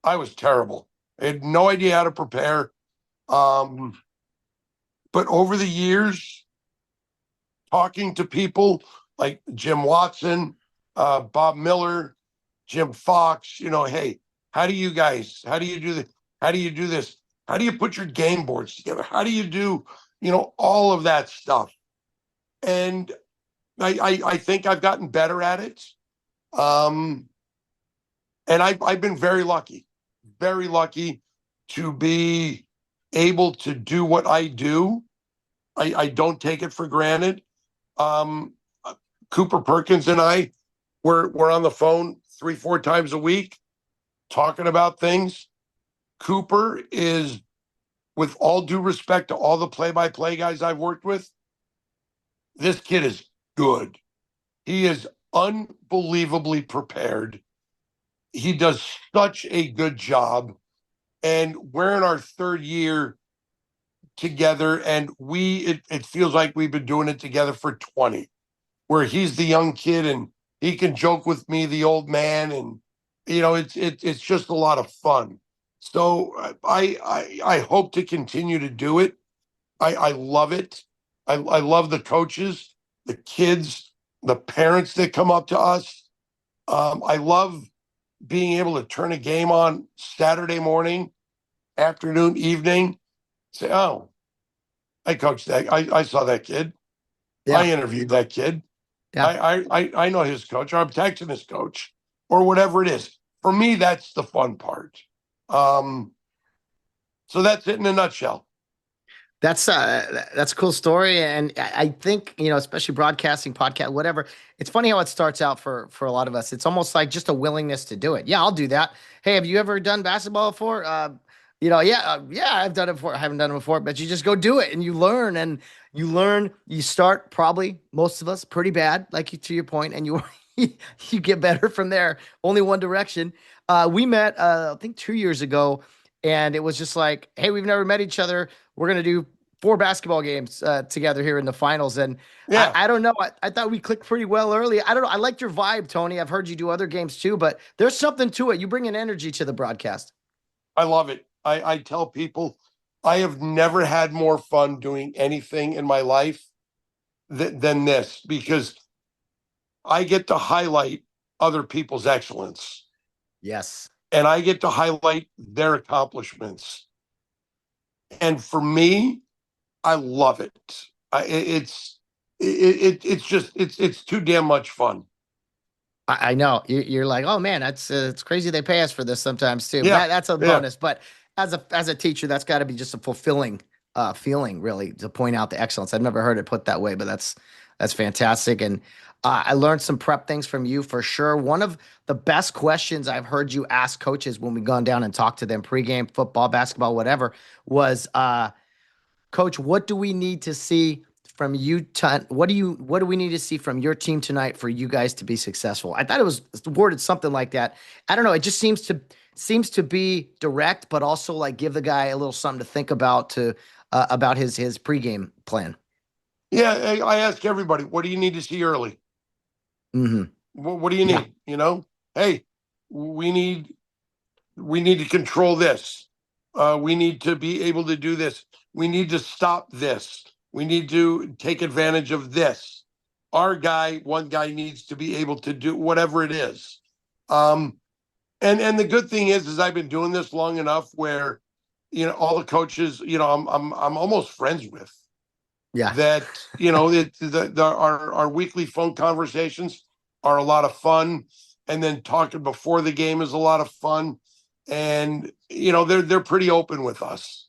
I was terrible. I had no idea how to prepare. Um, but over the years, talking to people like Jim Watson, Bob Miller, Jim Fox, hey, how do you guys, how do you do this? How do you do this? How do you put your game boards together? How do you do, all of that stuff? And I think I've gotten better at it. Um, and I've been very lucky to be able to do what I do. I don't take it for granted. Um, Cooper Perkins and I, we're on the phone 3-4 times a week talking about things. Cooper is, with all due respect to all the play-by-play guys I've worked with, this kid is good. He is unbelievably prepared. He does such a good job. And we're in our third year together, and it feels like we've been doing it together for 20, where he's the young kid and he can joke with me, the old man, and it's just a lot of fun. So I hope to continue to do it. I love it. I love the coaches, the kids, the parents that come up to us. I love being able to turn a game on Saturday morning, afternoon, evening, say, "Oh, I coached that. I saw that kid. I Yeah. interviewed that kid. Yeah. I know his coach, or I'm texting his coach, or whatever it is." For me, that's the fun part. Um, so that's it in a nutshell. That's a cool story, and I think especially broadcasting, podcast, whatever. It's funny how it starts out for a lot of us. It's almost like just a willingness to do it. Yeah, I'll do that. Hey, have you ever done basketball before? Yeah, I've done it before. I haven't done it before, but you just go do it, and you learn, you learn. You start probably most of us pretty bad, like to your point, and you you get better from there. Only one direction. We met, I think 2 years ago, and it was just like, hey, we've never met each other. We're going to do 4 basketball games together here in the finals. And Yeah, I don't know. I thought we clicked pretty well early. I don't know. I liked your vibe, Tony. I've heard you do other games too, but there's something to it. You bring an energy to the broadcast. I love it. I tell people I have never had more fun doing anything in my life than this, because I get to highlight other people's excellence, Yes. and I get to highlight their accomplishments. And for me, I love it. It's just it's too damn much fun. I know you're like, oh man, that's it's crazy they pay us for this sometimes too. Yeah, That's a yeah. bonus, but as a teacher, that's got to be just a fulfilling feeling, really, to point out the excellence. I've never heard it put that way, but that's fantastic. And I learned some prep things from you for sure. One of the best questions I've heard you ask coaches when we've gone down and talked to them pregame, football, basketball, whatever, was Coach, what do we need to see from you? What do we need to see from your team tonight for you guys to be successful? I thought it was worded something like that. I don't know. It just seems to be direct, but also like give the guy a little something to think about about his pregame plan. Yeah, I ask everybody, what do you need to see early? Mm-hmm. What do you Yeah. need? You know, hey, we need to control this. We need to be able to do this. We need to stop this. We need to take advantage of this. One guy needs to be able to do whatever it is. And the good thing is I've been doing this long enough where, all the coaches, I'm almost friends with Yeah. that. Our weekly phone conversations are a lot of fun, and then talking before the game is a lot of fun, and they're pretty open with us.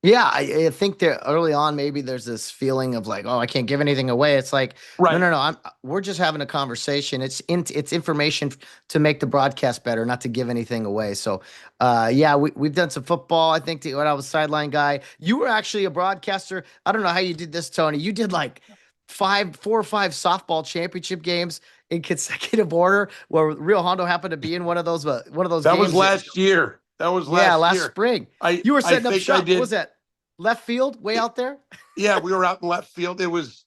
Yeah, I think that early on, maybe there's this feeling of like, oh, I can't give anything away. It's like, no, Right. no, no. We're just having a conversation. It's information to make the broadcast better, not to give anything away. So, yeah, we've done some football. I think when I was sideline guy, you were actually a broadcaster. I don't know how you did this, Tony. You did like 4 or 5 softball championship games in consecutive order, where Rio Hondo happened to be in one of those That was games. last year. That was Yeah, last last year. spring. I You were I setting up think I shop. What was did. that? Left field, way out there? Yeah, we were out in left field. It was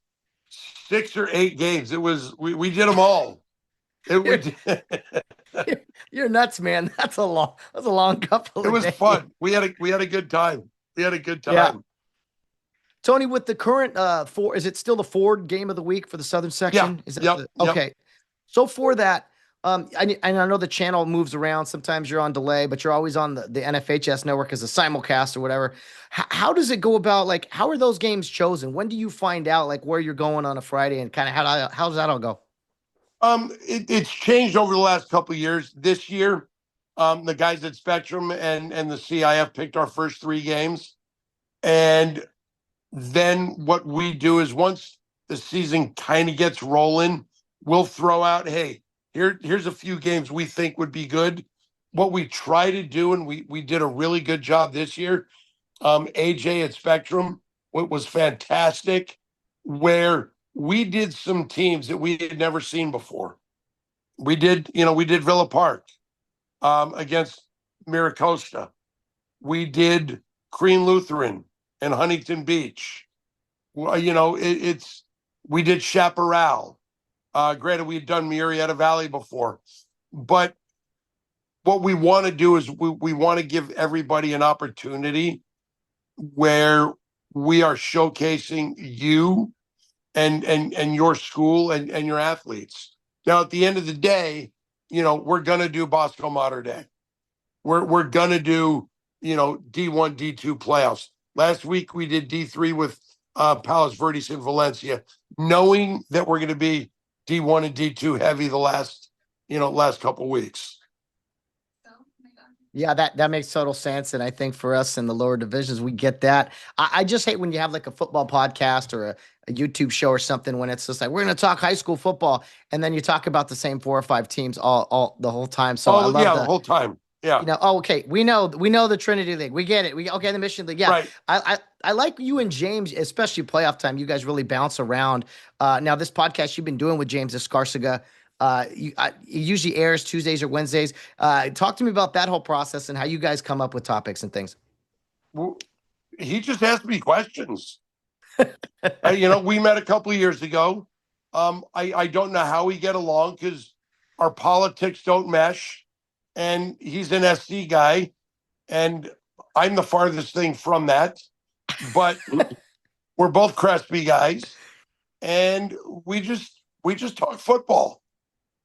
6 or 8 games. It was we did them all. It we You're, did, you're nuts, man. That's a long couple it of was days. fun. We had a good time. We had a good Yeah. time. Tony, with the current is it still the Ford game of the week for the Southern Yeah. section? Is that Yep. Yep. okay? So for that, and I know the channel moves around. Sometimes you're on delay, but you're always on the NFHS network as a simulcast or whatever. How does it go about? Like, how are those games chosen? When do you find out like where you're going on a Friday and kind of how does that all go? It's changed over the last couple of years. This year, the guys at Spectrum and the CIF picked our first 3 games. And then what we do is once the season kind of gets rolling, we'll throw out, hey, here's a few games we think would be good. What we try to do, and we did a really good job this year. AJ at Spectrum, what was fantastic, where we did some teams that we had never seen before. We did Villa Park against Miracosta. We did Crean Lutheran and Huntington Beach. Well, we did Chaparral. Granted, we had done Murrieta Valley before, but what we want to do is we want to give everybody an opportunity where we are showcasing you and your school and your athletes. Now, at the end of the day, we're gonna do Bosco Mater Day. We're gonna do D1, D2 playoffs. Last week we did D3 with Palos Verdes in Valencia, knowing that we're going to be D1 and D2 heavy the last couple weeks. Yeah, that makes total sense. And I think for us in the lower divisions, we get that. I just hate when you have like a football podcast or a YouTube show or something when it's just like, we're going to talk high school football. And then you talk about the same 4 or 5 teams all the whole time. So I Oh love yeah, the whole time. Yeah. Okay, we know the Trinity League. We get it. Okay, the Mission League. Yeah. Right. I like you and James, especially playoff time. You guys really bounce around. Now this podcast you've been doing with James Escarcega, it usually airs Tuesdays or Wednesdays. Talk to me about that whole process and how you guys come up with topics and things. Well, he just asked me questions. We met a couple of years ago. I don't know how we get along because our politics don't mesh, and he's an SC guy, and I'm the farthest thing from that. But we're both Crespi guys, and we just talk football,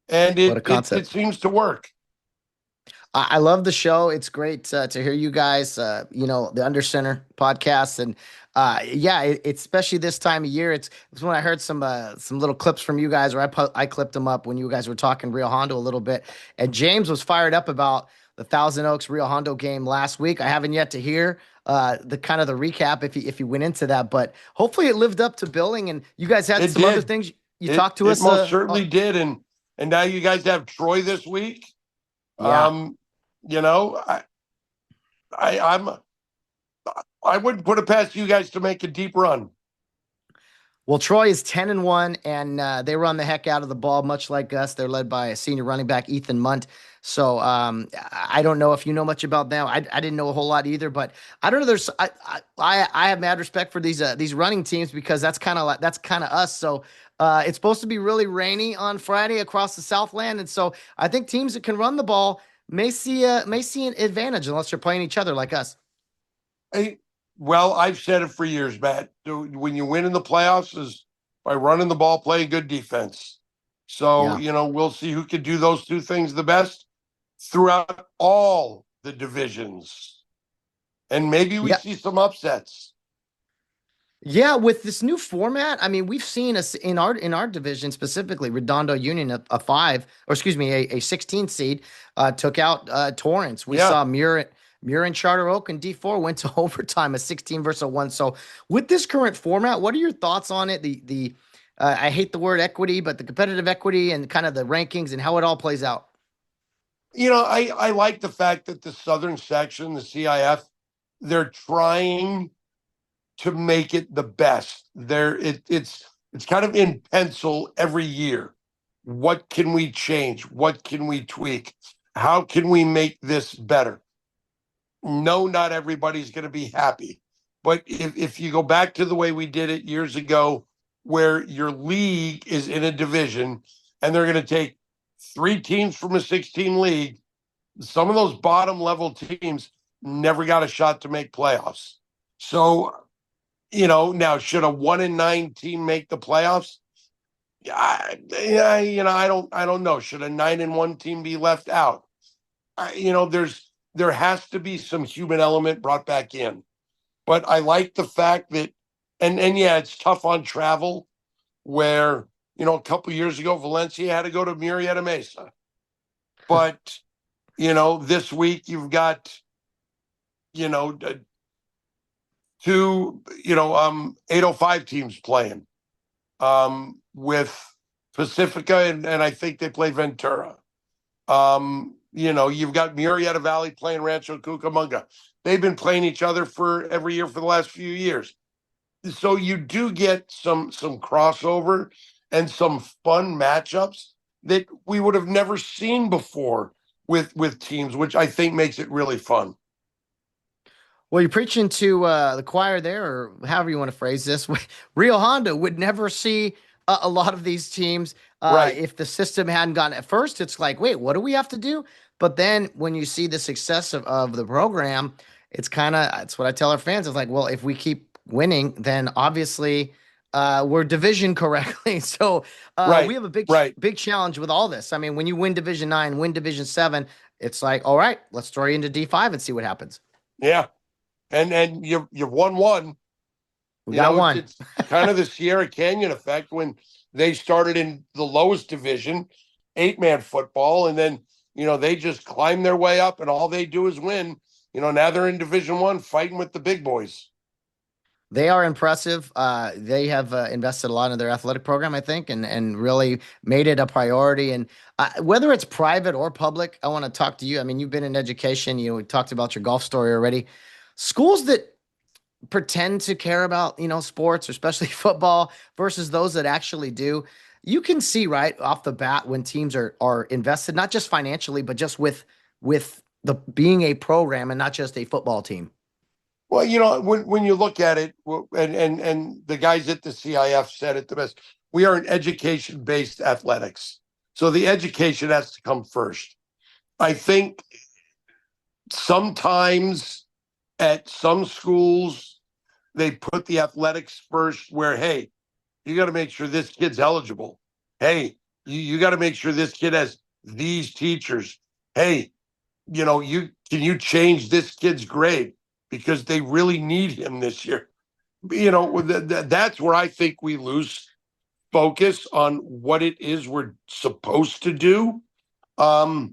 and What a it concept. seems to work. I love the show. It's great to hear you guys, the Under Center podcast. And yeah, it's especially this time of year. It's when I heard some little clips from you guys, or I clipped them up when you guys were talking Rio Hondo a little bit. And James was fired up about the Thousand Oaks Rio Hondo game last week. I haven't yet to hear the kind of the recap if you went into that, but hopefully it lived up to billing. And you guys had It some other did. things you It talked to it us. most certainly did, and now you guys have Troy this week. Yeah. You know, I wouldn't put it past you guys to make a deep run. Well, Troy is 10-1, and they run the heck out of the ball, much like us. They're led by a senior running back, Ethan Munt. So I don't know if you know much about them. I didn't know a whole lot either, but I don't know. I have mad respect for these running teams because that's kind of us. So it's supposed to be really rainy on Friday across the Southland, and so I think teams that can run the ball may see an advantage unless you're playing each other like us. Hey, well, I've said it for years, Matt. When you win in the playoffs is by running the ball, playing good defense. So, Yeah. we'll see who can do those two things the best throughout all the divisions. And maybe we Yeah. see some upsets. Yeah, with this new format, I mean, we've seen us in our division specifically, Redondo Union, a five, or excuse me, a 16 seed, took out Torrance. We Yeah. saw Muir and Charter Oak and D4 went to overtime, a 16 versus a one. So with this current format, what are your thoughts on it? The I hate the word equity, but the competitive equity and kind of the rankings and how it all plays out. I like the fact that the Southern section, the CIF, they're trying to make it the best. It's kind of in pencil every year. What can we change? What can we tweak? How can we make this better? No, not everybody's going to be happy. But if you go back to the way we did it years ago, where your league is in a division and they're going to take 3 teams from a 16 league, some of those bottom level teams never got a shot to make playoffs. So, now should a 1-9 team make the playoffs? I don't know. Should a 9-1 team be left out? There has to be some human element brought back in. But I like the fact that, and yeah, it's tough on travel. Where a couple years ago, Valencia had to go to Murrieta Mesa, but this week you've got two 805 teams playing with Pacifica and I think they play Ventura. You've got Murrieta Valley playing Rancho Cucamonga. They've been playing each other for every year for the last few years. So you do get some crossover and some fun matchups that we would have never seen before with teams, which I think makes it really fun. Well, you're preaching to the choir there, or however you want to phrase this. Rio Hondo would never see a lot of these teams Right. if the system hadn't gone. At first, it's like, wait, what do we have to do? But then when you see the success of the program, it's what I tell our fans. It's like, well, if we keep winning, then obviously we're division correctly. So we Right. have a big Right. big challenge with all this. I mean, when you win Division 9, win Division 7, it's like, all right, let's throw you into D5 and see what happens. Yeah. And you've won one. We got one. It's kind of the Sierra Canyon effect when they started in the lowest division, 8-man football, and then they just climb their way up, and all they do is win. Now they're in Division 1 fighting with the big boys. They are impressive. They have invested a lot in their athletic program, I think, and really made it a priority. And whether it's private or public, I want to talk to you. I mean, you've been in education. We talked about your golf story already. Schools that pretend to care about sports, or especially football, versus those that actually do. You can see right off the bat when teams are invested, not just financially, but just with the being a program and not just a football team. Well, when you look at it, and the guys at the CIF said it the best, we are an education-based athletics. So the education has to come first. I think sometimes at some schools, they put the athletics first where, hey, you got to make sure this kid's eligible. Hey, you got to make sure this kid has these teachers. Hey, can you change this kid's grade? Because they really need him this year. That's where I think we lose focus on what it is we're supposed to do. But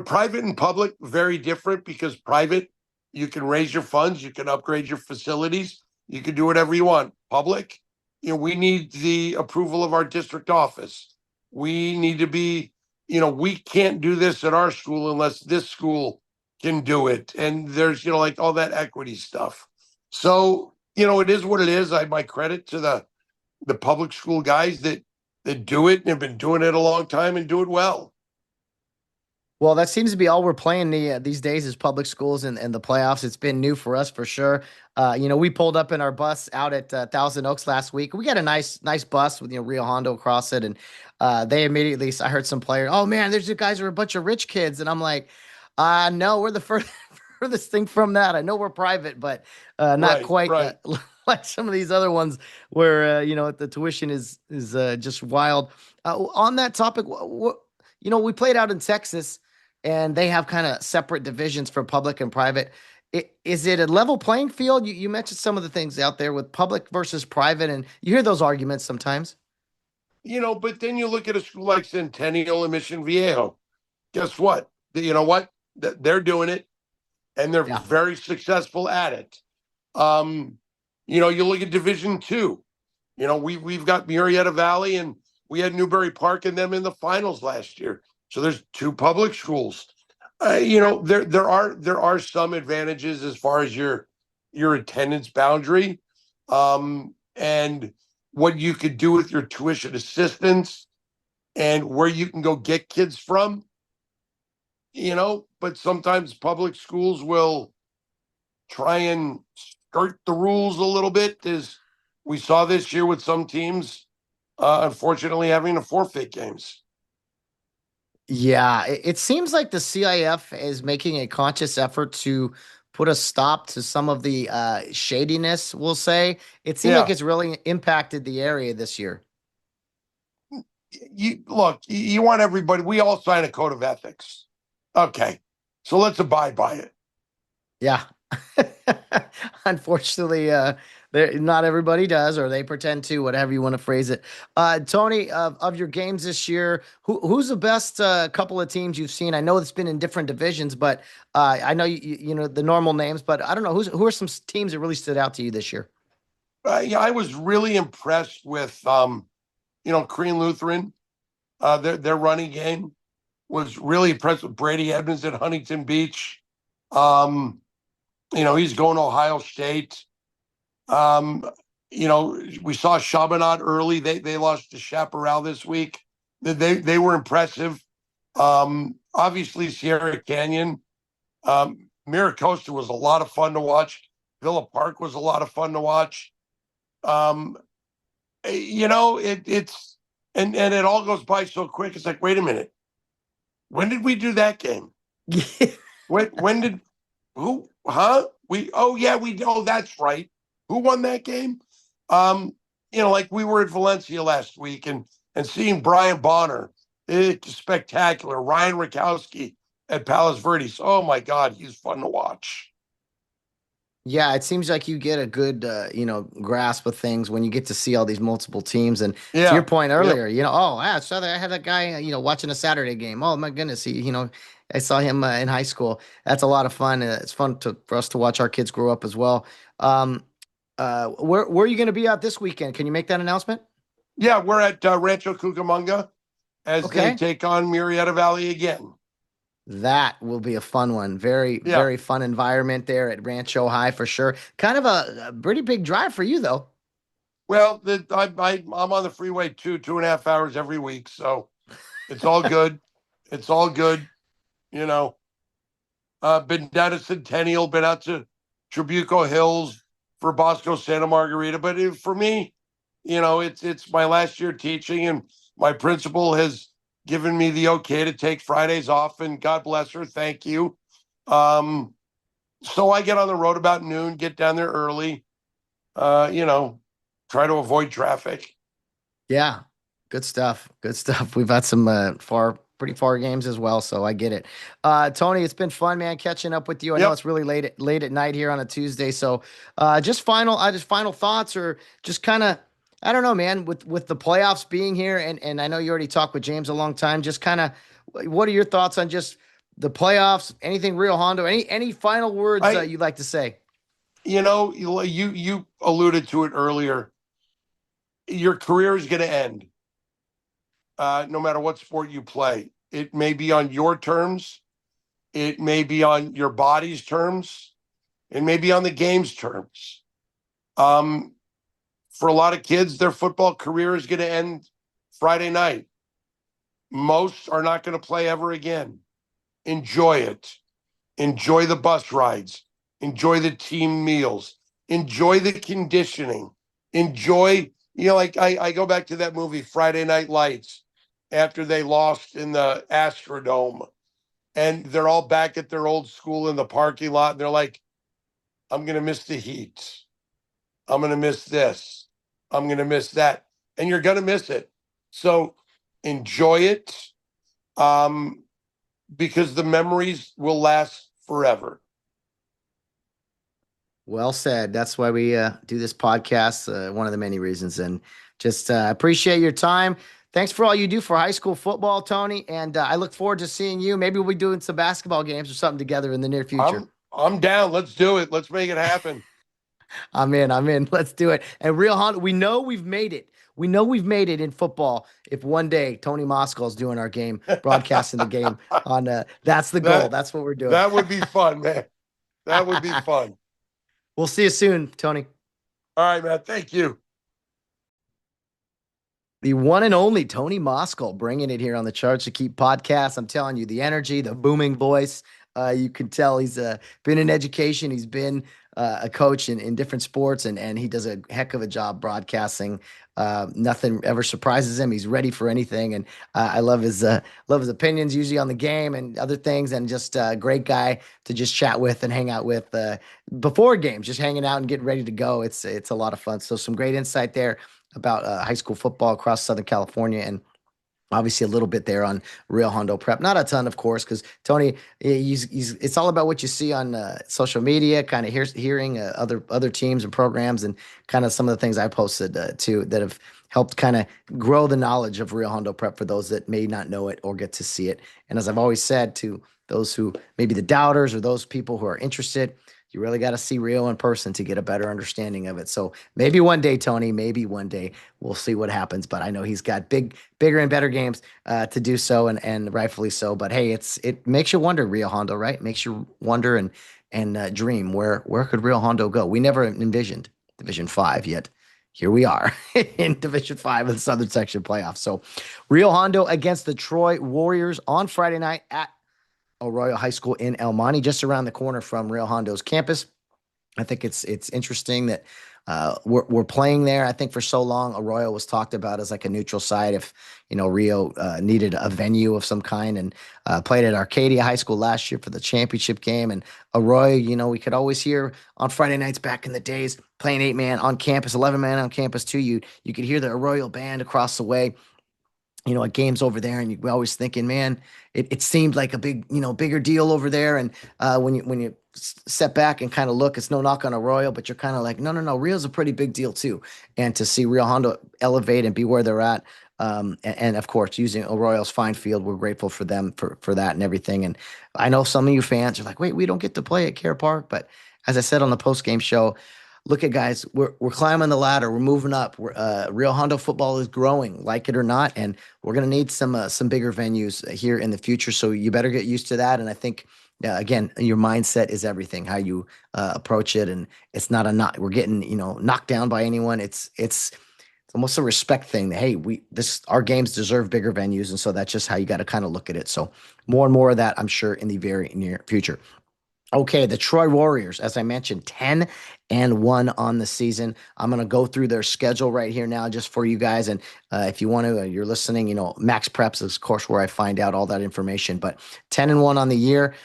private and public, very different, because private, you can raise your funds, you can upgrade your facilities, you can do whatever you want. Public, we need the approval of our district office. We need to be, we can't do this at our school unless this school can do it. And there's, like all that equity stuff. So, it is what it is. My credit to the public school guys that do it and have been doing it a long time and do it well. Well, that seems to be all we're playing these days is public schools and the playoffs. It's been new for us for sure. We pulled up in our bus out at Thousand Oaks last week. We got a nice bus with Rio Hondo across it, and they immediately. I heard some player, "Oh man, there's you guys are a bunch of rich kids," and I'm like, no, we're the furthest thing from that. I know we're private, but not Right, quite right. like some of these other ones where the tuition is just wild. On that topic, we played out in Texas and they have kind of separate divisions for public and private. Is it a level playing field? You mentioned some of the things out there with public versus private, and you hear those arguments sometimes. But then you look at a school like Centennial and Mission Viejo. Guess what? You know what? They're doing it, and they're Yeah. very successful at it. You look at Division Two. We've got Murrieta Valley, and we had Newbury Park and them in the finals last year. So there's two public schools. There are some advantages as far as your attendance boundary, and what you could do with your tuition assistance, and where you can go get kids from. But sometimes public schools will try and skirt the rules a little bit, as we saw this year with some teams, unfortunately having to forfeit games. Yeah, it seems like the CIF is making a conscious effort to put a stop to some of the shadiness, we'll say. It seemed like Yeah. it's really impacted the area this year. You want everybody, we all sign a code of ethics. Okay. So let's abide by it. Yeah. Unfortunately, not everybody does, or they pretend to, whatever you want to phrase it. Tony, of your games this year, who's the best couple of teams you've seen? I know it's been in different divisions, but I know you know the normal names, but I don't know who are some teams that really stood out to you this year. I was really impressed with, Korean Lutheran. Their running game was really impressed with Brady Edmonds at Huntington Beach. He's going to Ohio State. We saw Chaminade early. They lost to Chaparral this week. They were impressive. Obviously Sierra Canyon. Miracosta was a lot of fun to watch. Villa Park was a lot of fun to watch. It's and it all goes by so quick. It's like, wait a minute. When did we do that game? When did who? Huh? That's right. Who won that game? Like we were at Valencia last week and seeing Brian Bonner, it's spectacular. Ryan Rakowski at Palos Verdes. Oh my God, he's fun to watch. Yeah, it seems like you get a good, grasp of things when you get to see all these multiple teams. And to your point earlier, I saw that I had that guy, watching a Saturday game. Oh my goodness, I saw him in high school. That's a lot of fun. It's fun for us to watch our kids grow up as well. Where are you going to be out this weekend? Can you make that announcement? Yeah, we're at Rancho Cucamonga as they Okay. take on Murrieta Valley again. That will be a fun one. Very fun environment there at Rancho High for sure. Kind of a pretty big drive for you though. Well, I'm on the freeway 2.5 hours every week, so it's all good. It's all good. Been down to Centennial, been out to Trabuco Hills for Bosco Santa Margarita, but for me, it's my last year teaching, and my principal has given me the okay to take Fridays off, and God bless her. Thank you. So I get on the road about noon, get down there early, try to avoid traffic. Yeah. Good stuff. Good stuff. We've had some pretty far games as well, so I get it. Tony, it's been fun, man, catching up with you. I know it's really late at night here on a Tuesday, so just final thoughts, or just kind of, I don't know, man, with the playoffs being here, and I know you already talked with James a long time. Just kind of, what are your thoughts on just the playoffs? Anything Rio Hondo? Any final words you'd like to say? You alluded to it earlier. Your career is going to end, no matter what sport you play. It may be on your terms. It may be on your body's terms. It may be on the game's terms. For a lot of kids, their football career is going to end Friday night. Most are not going to play ever again. Enjoy it. Enjoy the bus rides. Enjoy the team meals. Enjoy the conditioning. Enjoy, like I go back to that movie, Friday Night Lights, after they lost in the Astrodome. And they're all back at their old school in the parking lot. And they're like, I'm going to miss the heat. I'm going to miss this. I'm going to miss that. And you're going to miss it. So enjoy it. Because the memories will last forever. Well said. That's why we do this podcast. One of the many reasons, and just appreciate your time. Thanks for all you do for high school football, Tony. And I look forward to seeing you. Maybe we'll be doing some basketball games or something together in the near future. I'm down. Let's do it. Let's make it happen. I'm in. Let's do it. And Rio Hondo, we know we've made it. We know we've made it in football. If one day Tony Moskal is doing our game, broadcasting the game on, that's the goal. That's what we're doing. That would be fun, man. That would be fun. We'll see you soon, Tony. All right, man. Thank you. The one and only Tony Moskal bringing it here on the Charge to Keep podcast. I'm telling you, the energy, the booming voice. You can tell he's been in education. He's been a coach in different sports, and he does a heck of a job broadcasting. Nothing ever surprises him. He's ready for anything, and I love his opinions usually on the game and other things, and just a great guy to just chat with and hang out with before games, just hanging out and getting ready to go. It's a lot of fun. So some great insight there about high school football across Southern California, and obviously a little bit there on Rio Hondo Prep. Not a ton, of course, because Tony, it's all about what you see on social media, kind of hearing other teams and programs, and kind of some of the things I posted too that have helped kind of grow the knowledge of Rio Hondo Prep for those that may not know it or get to see it. And as I've always said to those who maybe the doubters or those people who are interested, you really got to see Rio in person to get a better understanding of it. So maybe one day, Tony, maybe one day we'll see what happens. But I know he's got bigger and better games to do so, and rightfully so. But hey, it makes you wonder, Rio Hondo, right? Makes you wonder and dream where could Rio Hondo go? We never envisioned Division 5 yet. Here we are in Division 5 of the Southern Section playoffs. So Rio Hondo against the Troy Warriors on Friday night at Arroyo High School in El Monte, just around the corner from Rio Hondo's campus. I think it's interesting that we're playing there. I think for so long, Arroyo was talked about as like a neutral site if, Rio needed a venue of some kind, and played at Arcadia High School last year for the championship game. And Arroyo, we could always hear on Friday nights back in the days playing 8-man on campus, 11-man on campus too. You could hear the Arroyo band across the way, at games over there, and you're always thinking, man, it seemed like a bigger deal over there. And when you step back and kind of look, it's no knock on Arroyo, but you're kind of like, no, Rio's a pretty big deal too. And to see Rio Hondo elevate and be where they're at, and of course, using Arroyo's fine field, we're grateful for them for that and everything. And I know some of you fans are like, wait, we don't get to play at Care Park, but as I said on the post game show, look at guys, we're climbing the ladder. We're moving up. Rio Hondo football is growing, like it or not, and we're going to need some bigger venues here in the future. So you better get used to that. And I think, again, your mindset is everything. How you approach it, and it's not we're getting knocked down by anyone. It's almost a respect thing. That, hey, our games deserve bigger venues, and so that's just how you got to kind of look at it. So more and more of that, I'm sure, in the very near future. Okay, the Troy Warriors, as I mentioned, 10-1 on the season. I'm going to go through their schedule right here now just for you guys. And if you want to, you're listening, Max Preps is, of course, where I find out all that information. But 10-1 on the year.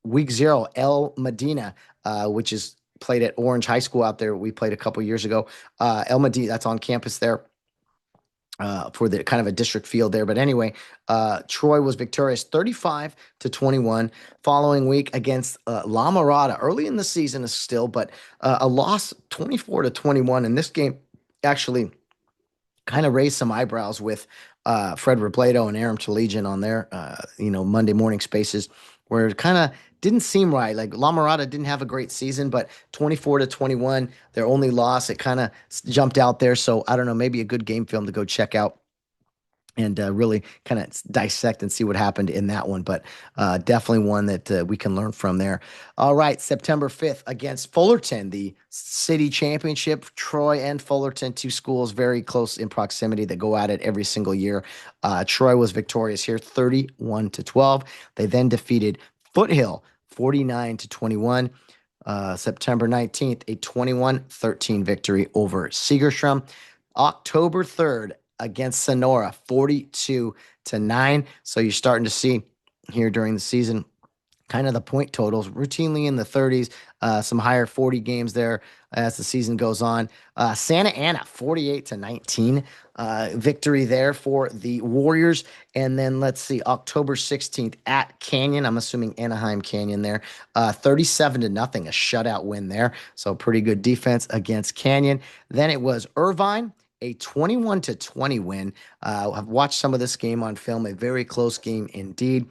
Week 0, El Medina, which is played at Orange High School out there. We played a couple years ago. El Medina, that's on campus there. For the kind of a district field there. But anyway, Troy was victorious 35-21. Following week against La Mirada early in the season still, but a loss 24-21. And this game actually kind of raised some eyebrows with Fred Robledo and Aram Talegian on their Monday morning spaces, where it kind of didn't seem right. Like La Mirada didn't have a great season, but 24-21, their only loss, it kind of jumped out there. So I don't know, maybe a good game film to go check out and really kind of dissect and see what happened in that one. But definitely one that we can learn from there. All right, September 5th against Fullerton, the city championship. Troy and Fullerton, two schools very close in proximity that go at it every single year. Troy was victorious here, 31-12. They then defeated Foothill, 49-21. September 19th, a 21-13 victory over Segerstrom. October 3rd, against Sonora, 42-9. So you're starting to see here during the season kind of the point totals routinely in the 30s, some higher 40 games there as the season goes on. Santa Ana, 48-19 victory there for the Warriors. And then let's see, October 16th at Canyon. I'm assuming Anaheim Canyon there, 37-0, a shutout win there. So pretty good defense against Canyon. Then it was Irvine, a 21-20 win. I've watched some of this game on film, a very close game indeed.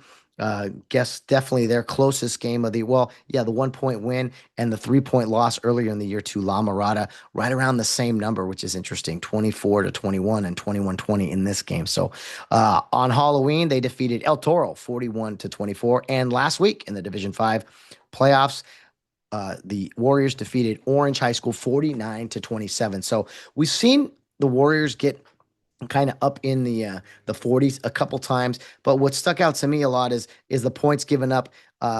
Guess definitely their closest game of the 1-point win and the 3-point loss earlier in the year to La Mirada, right around the same number, which is interesting, 24-21 and 21-20 in this game. So on Halloween, they defeated El Toro 41-24. And last week in the Division 5 playoffs, the Warriors defeated Orange High School 49-27. So we've seen the Warriors get kind of up in the 40s a couple times, but what stuck out to me a lot is the points given up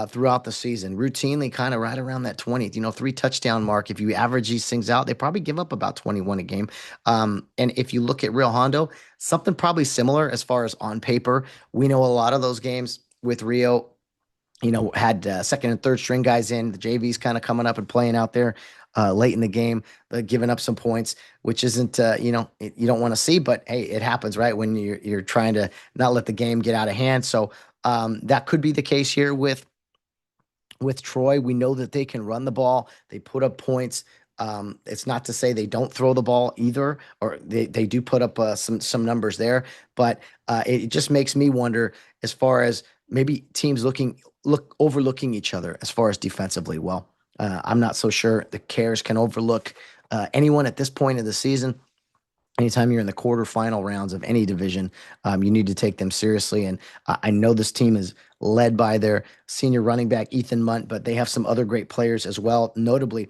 throughout the season, routinely kind of right around that 20, 3-touchdown mark. If you average these things out, they probably give up about 21 a game. And if you look at Rio Hondo, something probably similar as far as on paper. We know a lot of those games with Rio, had second and third string guys in. The JV's kind of coming up and playing out there late in the game, giving up some points, which isn't, you don't want to see, but hey, it happens, right? When you're trying to not let the game get out of hand. So that could be the case here with Troy. We know that they can run the ball. They put up points. It's not to say they don't throw the ball either, or they do put up some numbers there, but it just makes me wonder as far as maybe teams overlooking each other as far as defensively. Well, I'm not so sure the Cares can overlook anyone at this point of the season. Anytime you're in the quarterfinal rounds of any division, you need to take them seriously. And I know this team is led by their senior running back, Ethan Munt, but they have some other great players as well, notably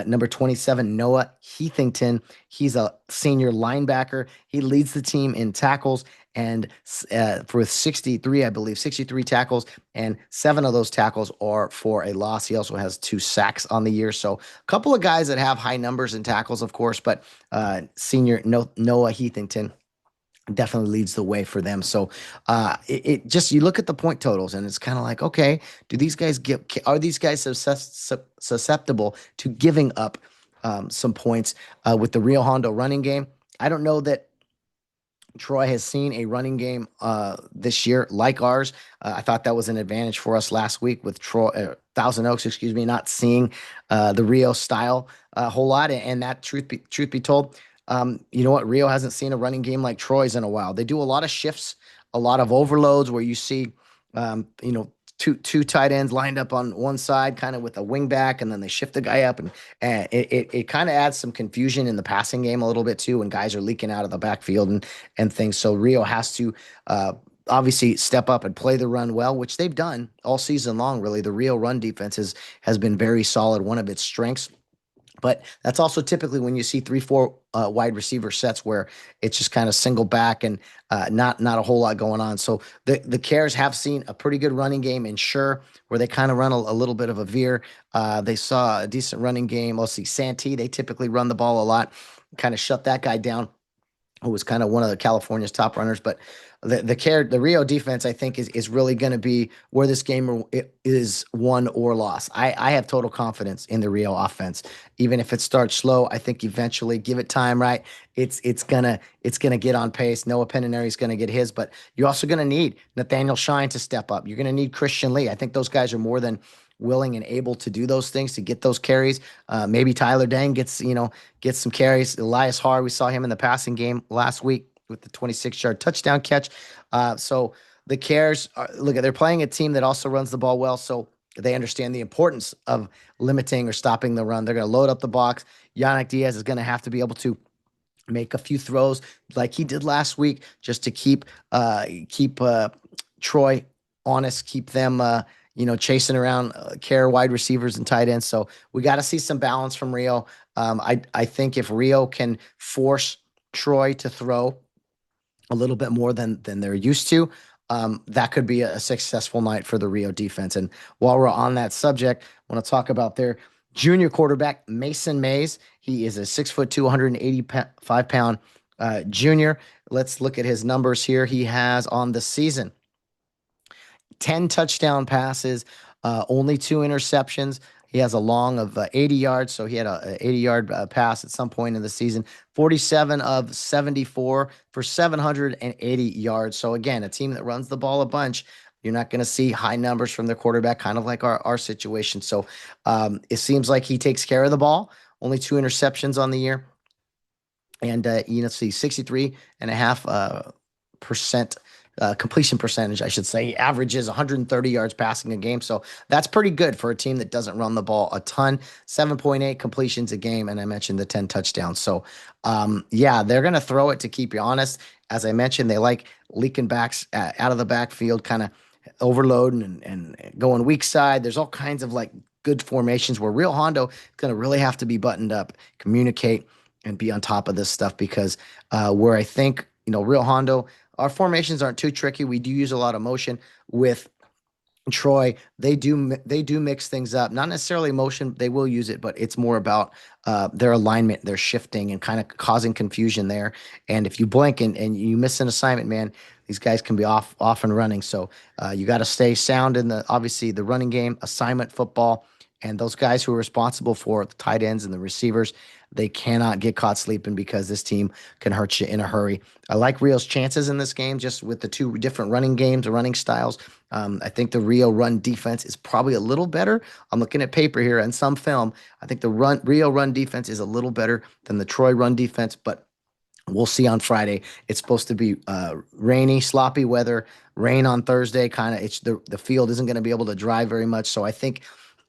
number 27, Noah Heathington. He's a senior linebacker. He leads the team in tackles and for 63 tackles, and 7 of those tackles are for a loss. He also has 2 sacks on the year. So a couple of guys that have high numbers in tackles, of course, but senior Noah Heathington definitely leads the way for them. So it just, you look at the point totals and it's kind of like, okay, are these guys susceptible to giving up some points with the Rio Hondo running game? I don't know that Troy has seen a running game this year like ours. I thought that was an advantage for us last week with Thousand Oaks, not seeing the Rio style a whole lot. And that truth be told, you know what? Rio hasn't seen a running game like Troy's in a while. They do a lot of shifts, a lot of overloads where you see, two tight ends lined up on one side, kind of with a wing back, and then they shift the guy up, and it kind of adds some confusion in the passing game a little bit too, when guys are leaking out of the backfield and things. So Rio has to obviously step up and play the run well, which they've done all season long. Really, the Rio run defense has been very solid, one of its strengths. But that's also typically when you see 3-4 wide receiver sets where it's just kind of single back and not a whole lot going on. So the Cares have seen a pretty good running game in Sure, where they kind of run a little bit of a veer. They saw a decent running game. Let's see, Santee, they typically run the ball a lot, kind of shut that guy down, who was kind of one of the California's top runners. But the Rio defense, I think, is really going to be where this game is won or lost. I have total confidence in the Rio offense. Even if it starts slow, I think eventually, give it time, right? It's gonna get on pace. Noah Peninari is gonna get his, but you're also gonna need Nathaniel Shine to step up. You're gonna need Christian Lee. I think those guys are more than willing and able to do those things, to get those carries. Maybe Tyler Dang gets some carries. Elias Har, we saw him in the passing game last week with the 26-yard touchdown catch. So the Cares, they're playing a team that also runs the ball well, so they understand the importance of limiting or stopping the run. They're going to load up the box. Yannick Diaz is going to have to be able to make a few throws like he did last week, just to keep Troy honest, keep them chasing around care wide receivers and tight ends. So we got to see some balance from Rio. I think if Rio can force Troy to throw a little bit more than they're used to, that could be a successful night for the Rio defense. And while we're on that subject, I want to talk about their junior quarterback, Mason Mays. He is a 6'2", 185-pound junior. Let's look at his numbers here. He has on the season 10 touchdown passes, only 2 interceptions. He has a long of 80 yards, so he had a 80-yard pass at some point in the season. 47 of 74 for 780 yards. So again, a team that runs the ball a bunch. You're not going to see high numbers from their quarterback, kind of like our situation. So it seems like he takes care of the ball. Only 2 interceptions on the year. And see 63.5% completion percentage, I should say. He averages 130 yards passing a game. So that's pretty good for a team that doesn't run the ball a ton. 7.8 completions a game. And I mentioned the 10 touchdowns. So they're going to throw it to keep you honest. As I mentioned, they like leaking backs out of the backfield, kind of overloading and going weak side. There's all kinds of like good formations where Rio Hondo is going to really have to be buttoned up, communicate, and be on top of this stuff, because where I think, Rio Hondo, our formations aren't too tricky. We do use a lot of motion with Troy. They do mix things up. Not necessarily motion. They will use it, but it's more about their alignment, their shifting, and kind of causing confusion there. And if you blink and you miss an assignment, man, these guys can be off and running. So you got to stay sound in obviously the running game, assignment football, and those guys who are responsible for the tight ends and the receivers, they cannot get caught sleeping, because this team can hurt you in a hurry. I like Rio's chances in this game, just with the 2 different running games or running styles. I think the Rio run defense is probably a little better. I'm looking at paper here and some film. I think the Rio run defense is a little better than the Troy run defense, but we'll see on Friday. It's supposed to be rainy, sloppy weather, rain on Thursday. Kind of, it's the field isn't going to be able to dry very much. So I think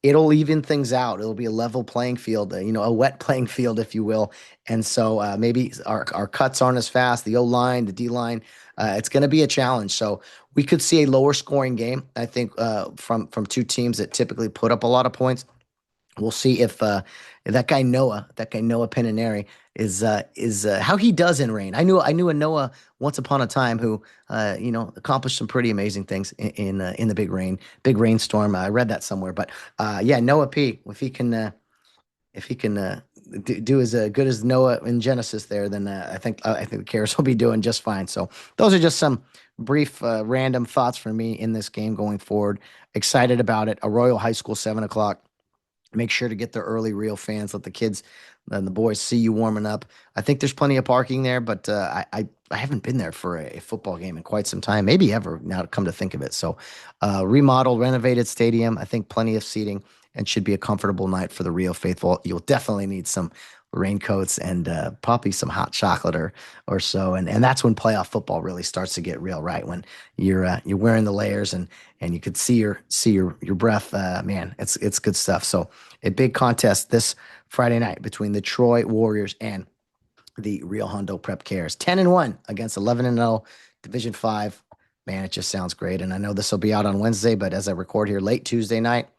it'll even things out. It'll be a level playing field, a wet playing field, if you will. And so maybe our cuts aren't as fast. The O-line, the D-line, it's going to be a challenge. So we could see a lower scoring game, I think, from 2 teams that typically put up a lot of points. We'll see if that guy Noah Peninari is how he does in rain. I knew a Noah once upon a time who accomplished some pretty amazing things in the big rainstorm. I read that somewhere, but Noah P. If he can do as good as Noah in Genesis there, then I think the Carrots will be doing just fine. So those are just some brief random thoughts for me in this game going forward. Excited about it. Arroyo High School, 7:00. Make sure to get there early, Real fans. Let the kids and the boys see you warming up. I think there's plenty of parking there, but I haven't been there for a football game in quite some time, maybe ever, now to come to think of it. So remodeled, renovated stadium. I think plenty of seating, and should be a comfortable night for the Rio faithful. You'll definitely need some raincoats and probably some hot chocolate or so. And that's when playoff football really starts to get real, right? When you're wearing the layers and you could see your breath. Man, it's good stuff. So a big contest this Friday night between the Troy Warriors and the Rio Hondo Prep Cares. 10-1 against 11-0, Division 5. Man, it just sounds great. And I know this will be out on Wednesday, but as I record here late Tuesday night,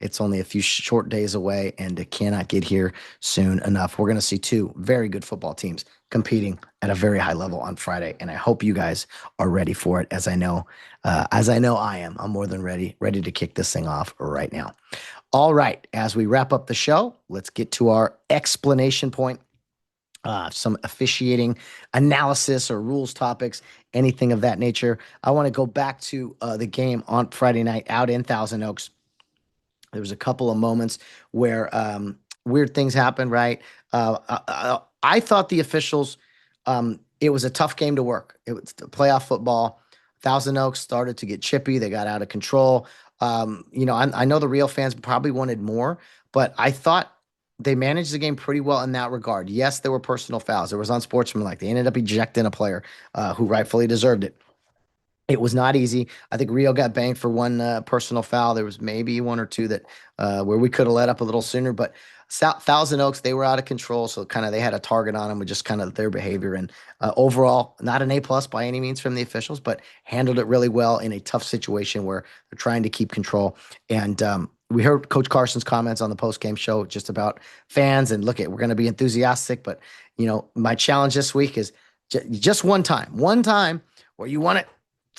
it's only a few short days away, and it cannot get here soon enough. We're going to see 2 very good football teams competing at a very high level on Friday, and I hope you guys are ready for it, as I know I am. I'm more than ready to kick this thing off right now. All right, as we wrap up the show, let's get to our explanation point. Some officiating analysis or rules topics, anything of that nature. I want to go back to the game on Friday night out in Thousand Oaks. There was a couple of moments where weird things happened, right? I thought the officials, it was a tough game to work. It was playoff football. Thousand Oaks started to get chippy. They got out of control. I know the Real fans probably wanted more, but I thought they managed the game pretty well in that regard. Yes, there were personal fouls. There was unsportsmanlike. They ended up ejecting a player who rightfully deserved it. It was not easy. I think Rio got banged for one personal foul. There was maybe one or two that where we could have let up a little sooner, but Thousand Oaks, they were out of control. So kind of they had a target on them with just kind of their behavior. And overall, not an A plus by any means from the officials, but handled it really well in a tough situation where they're trying to keep control. And we heard Coach Carson's comments on the post game show just about fans and look at we're going to be enthusiastic, but my challenge this week is just one time where you want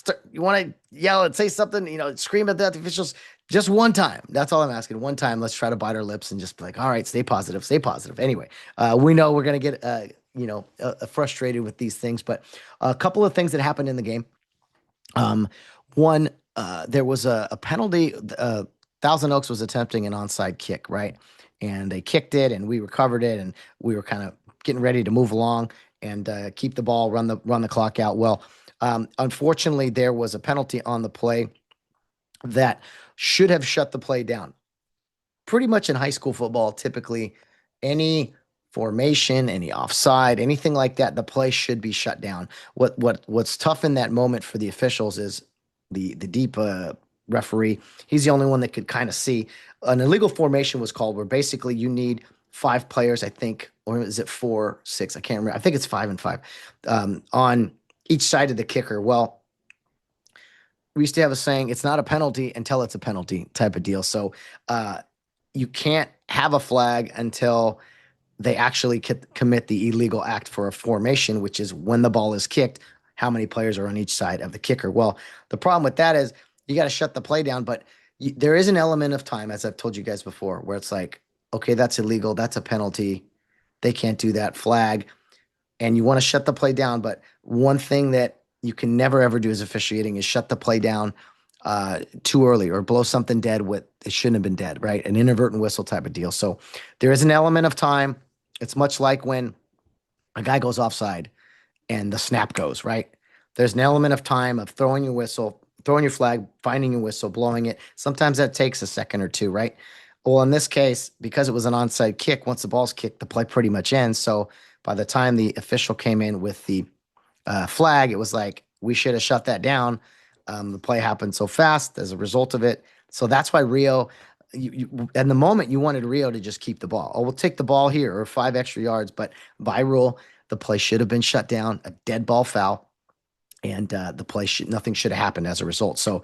to yell and say something, scream at the officials just one time. That's all I'm asking. One time, let's try to bite our lips and just be like, all right, stay positive, stay positive. Anyway, we know we're going to get, frustrated with these things, but a couple of things that happened in the game. One, there was a penalty. Thousand Oaks was attempting an onside kick, right? And they kicked it, and we recovered it, and we were kind of getting ready to move along and keep the ball, run the clock out. Well, unfortunately, there was a penalty on the play that should have shut the play down. Pretty much in high school football, typically, any formation, any offside, anything like that, the play should be shut down. What's tough in that moment for the officials is the deep referee. He's the only one that could kind of see. An illegal formation was called where basically you need 5 players, I think, or is it 4, 6? I can't remember. I think it's 5 and 5 on each side of the kicker. Well, we used to have a saying, it's not a penalty until it's a penalty type of deal. So you can't have a flag until they actually commit the illegal act for a formation, which is when the ball is kicked, how many players are on each side of the kicker. Well, the problem with that is you got to shut the play down, but there is an element of time, as I've told you guys before, where it's like, okay, that's illegal. That's a penalty. They can't do that flag. And you want to shut the play down. But one thing that you can never, ever do as officiating is shut the play down too early or blow something dead with it shouldn't have been dead, right? An inadvertent whistle type of deal. So there is an element of time. It's much like when a guy goes offside and the snap goes, right? There's an element of time of throwing your whistle, throwing your flag, finding your whistle, blowing it. Sometimes that takes a second or two, right? Well, in this case, because it was an onside kick, once the ball's kicked, the play pretty much ends. So by the time the official came in with the flag, it was like, we should have shut that down. The play happened so fast as a result of it. So that's why Rio, in the moment, you wanted Rio to just keep the ball. Oh, we'll take the ball here or 5 extra yards. But by rule, the play should have been shut down, a dead ball foul. And the play nothing should have happened as a result. So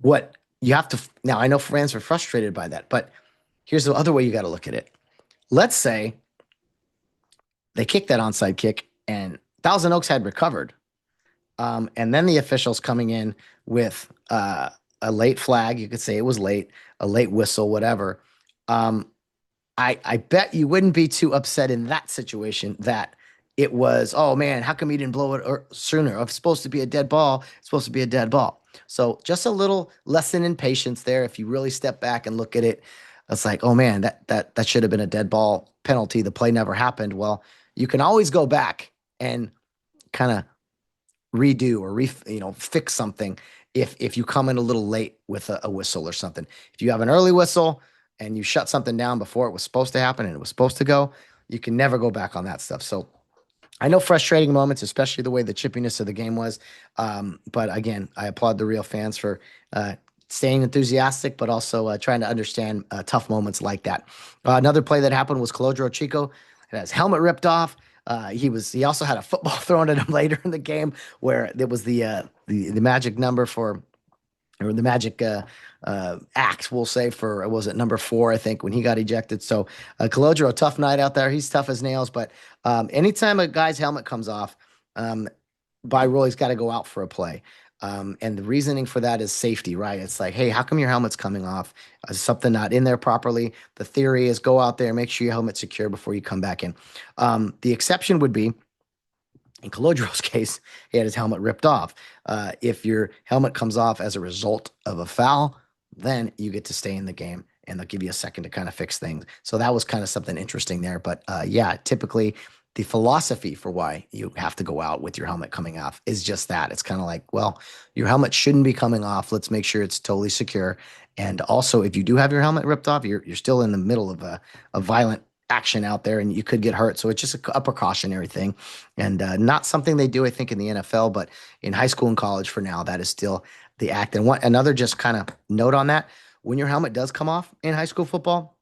what you have to, now I know fans are frustrated by that, but here's the other way you got to look at it. Let's say they kicked that onside kick and Thousand Oaks had recovered. And then the officials coming in with a late flag, you could say it was late, a late whistle, whatever. I bet you wouldn't be too upset in that situation that it was, oh man, how come you didn't blow it sooner? If it's supposed to be a dead ball, it's supposed to be a dead ball. So just a little lesson in patience there. If you really step back and look at it, it's like, oh man, that should have been a dead ball penalty. The play never happened. Well, you can always go back and kind of redo or fix something if you come in a little late with a whistle or something. If you have an early whistle and you shut something down before it was supposed to happen and it was supposed to go, you can never go back on that stuff. So I know frustrating moments, especially the way the chippiness of the game was. But again, I applaud the Real fans for staying enthusiastic, but also trying to understand tough moments like that. Another play that happened was Colodro Chico had his helmet ripped off. He also had a football thrown at him later in the game where there was the magic number for, or the magic act, we'll say, for, was it number 4, I think, when he got ejected. So Colodro, a tough night out there. He's tough as nails, but anytime a guy's helmet comes off, by rule, he's got to go out for a play. And the reasoning for that is safety, right? It's like, hey, how come your helmet's coming off? Is something not in there properly? The theory is go out there, make sure your helmet's secure before you come back in. The exception would be, in Colodro's case, he had his helmet ripped off. If your helmet comes off as a result of a foul, then you get to stay in the game, and they'll give you a second to kind of fix things. So that was kind of something interesting there. But yeah, typically the philosophy for why you have to go out with your helmet coming off is just that. It's kind of like, well, your helmet shouldn't be coming off. Let's make sure it's totally secure. And also, if you do have your helmet ripped off, you're still in the middle of a violent action out there and you could get hurt. So it's just a precautionary thing, and not something they do, I think, in the NFL, but in high school and college for now, that is still the act. And another just kind of note on that, when your helmet does come off in high school football,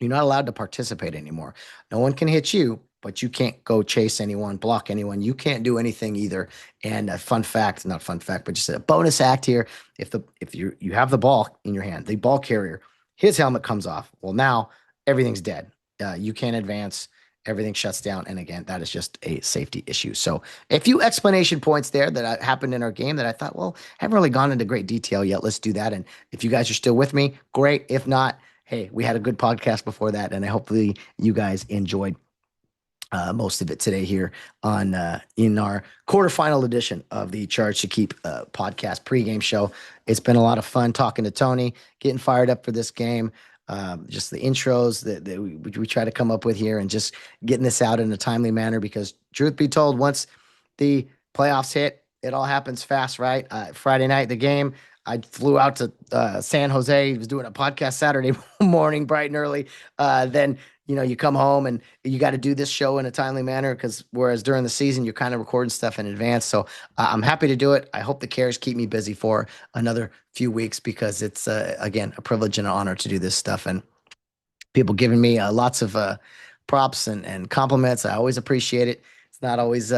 you're not allowed to participate anymore. No one can hit you, but you can't go chase anyone, block anyone. You can't do anything either. And a fun fact, not fun fact, but just a bonus act here. If you have the ball in your hand, the ball carrier, his helmet comes off. Well, now everything's dead. You can't advance. Everything shuts down. And again, that is just a safety issue. So a few explanation points there that happened in our game that I thought, well, haven't really gone into great detail yet. Let's do that. And if you guys are still with me, great. If not, hey, we had a good podcast before that, and hopefully you guys enjoyed most of it today here on in our quarterfinal edition of the Charge to Keep podcast pregame show. It's been a lot of fun talking to Tony, getting fired up for this game. Just the intros that we try to come up with here, and just getting this out in a timely manner, because truth be told, once the playoffs hit, it all happens fast, right? Friday night, the game, I flew out to San Jose. Was doing a podcast Saturday morning, bright and early. Then, you come home and you got to do this show in a timely manner, because whereas during the season, you're kind of recording stuff in advance. So I'm happy to do it. I hope the Cares keep me busy for another few weeks, because it's, again, a privilege and an honor to do this stuff. And people giving me lots of props and compliments. I always appreciate it. It's not always,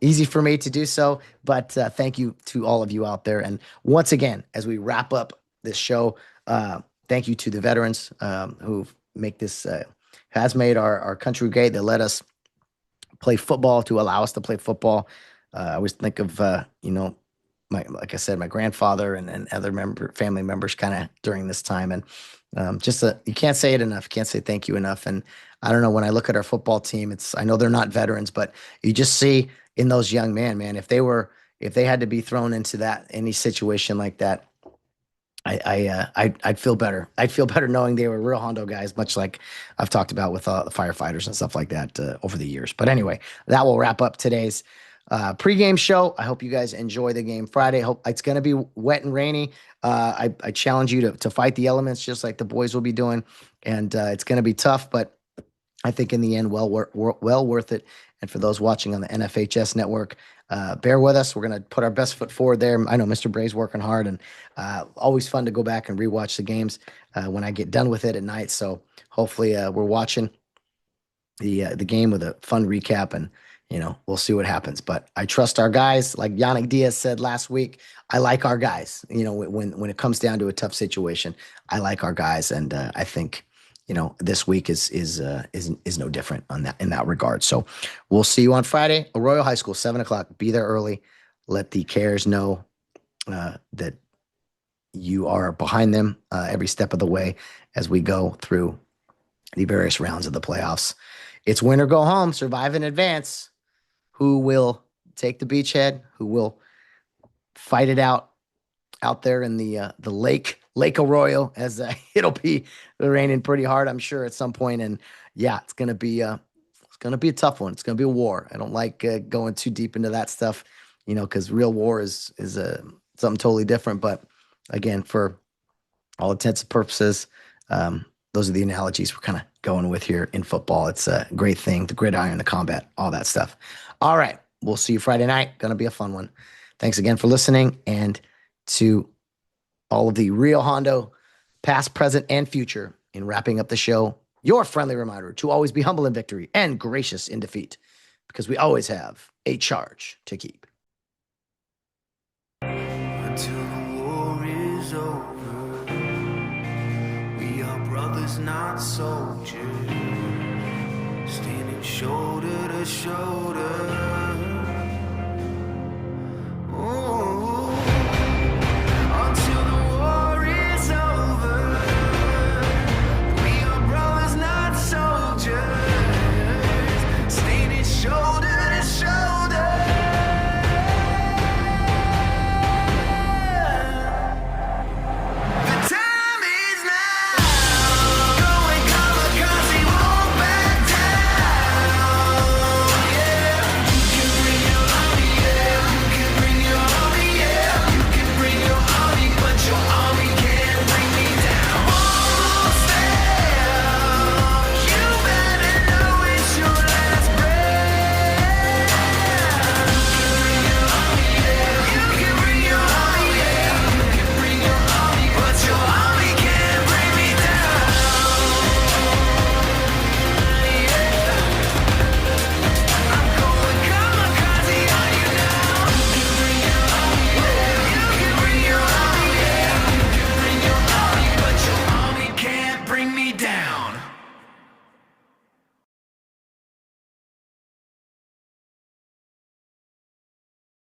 easy for me to do so, but thank you to all of you out there. And once again, as we wrap up this show, thank you to the veterans who make this, has made our country great. They let us play football, to allow us to play football. I always think of, like I said, my grandfather and other family members kind of during this time. And you can't say it enough. Can't say thank you enough. And I don't know, when I look at our football team, I know they're not veterans, but you just see in those young men, man, if they had to be thrown into any situation like that, I'd feel better. I'd feel better knowing they were Rio Hondo guys, much like I've talked about with the firefighters and stuff like that over the years. But anyway, that will wrap up today's pregame show. I hope you guys enjoy the game Friday. Hope it's going to be wet and rainy. I challenge you to fight the elements, just like the boys will be doing. And it's going to be tough, but I think in the end, well worth it. And for those watching on the NFHS network, bear with us. We're going to put our best foot forward there. I know Mr. Bray's working hard, and always fun to go back and rewatch the games when I get done with it at night. So hopefully we're watching the game with a fun recap, and we'll see what happens. But I trust our guys. Like Yannick Diaz said last week, I like our guys. When it comes down to a tough situation, I like our guys, and I think this week is no different in that regard. So we'll see you on Friday, Arroyo High School, 7:00. Be there early. Let the Cares know that you are behind them every step of the way as we go through the various rounds of the playoffs. It's win or go home. Survive in advance. Who will take the beachhead? Who will fight it out there in the Lake Arroyo, as it'll be raining pretty hard, I'm sure, at some point. And yeah, it's gonna be a tough one. It's gonna be a war. I don't like going too deep into that stuff, because real war is something totally different. But again, for all intents and purposes, those are the analogies we're kind of going with here in football. It's a great thing, the gridiron, the combat, all that stuff. All right, we'll see you Friday night. Gonna be a fun one. Thanks again for listening, and to all of the Rio Hondo, past, present, and future, in wrapping up the show, your friendly reminder to always be humble in victory and gracious in defeat, because we always have a charge to keep. Until the war is over, we are brothers, not soldiers, standing shoulder to shoulder.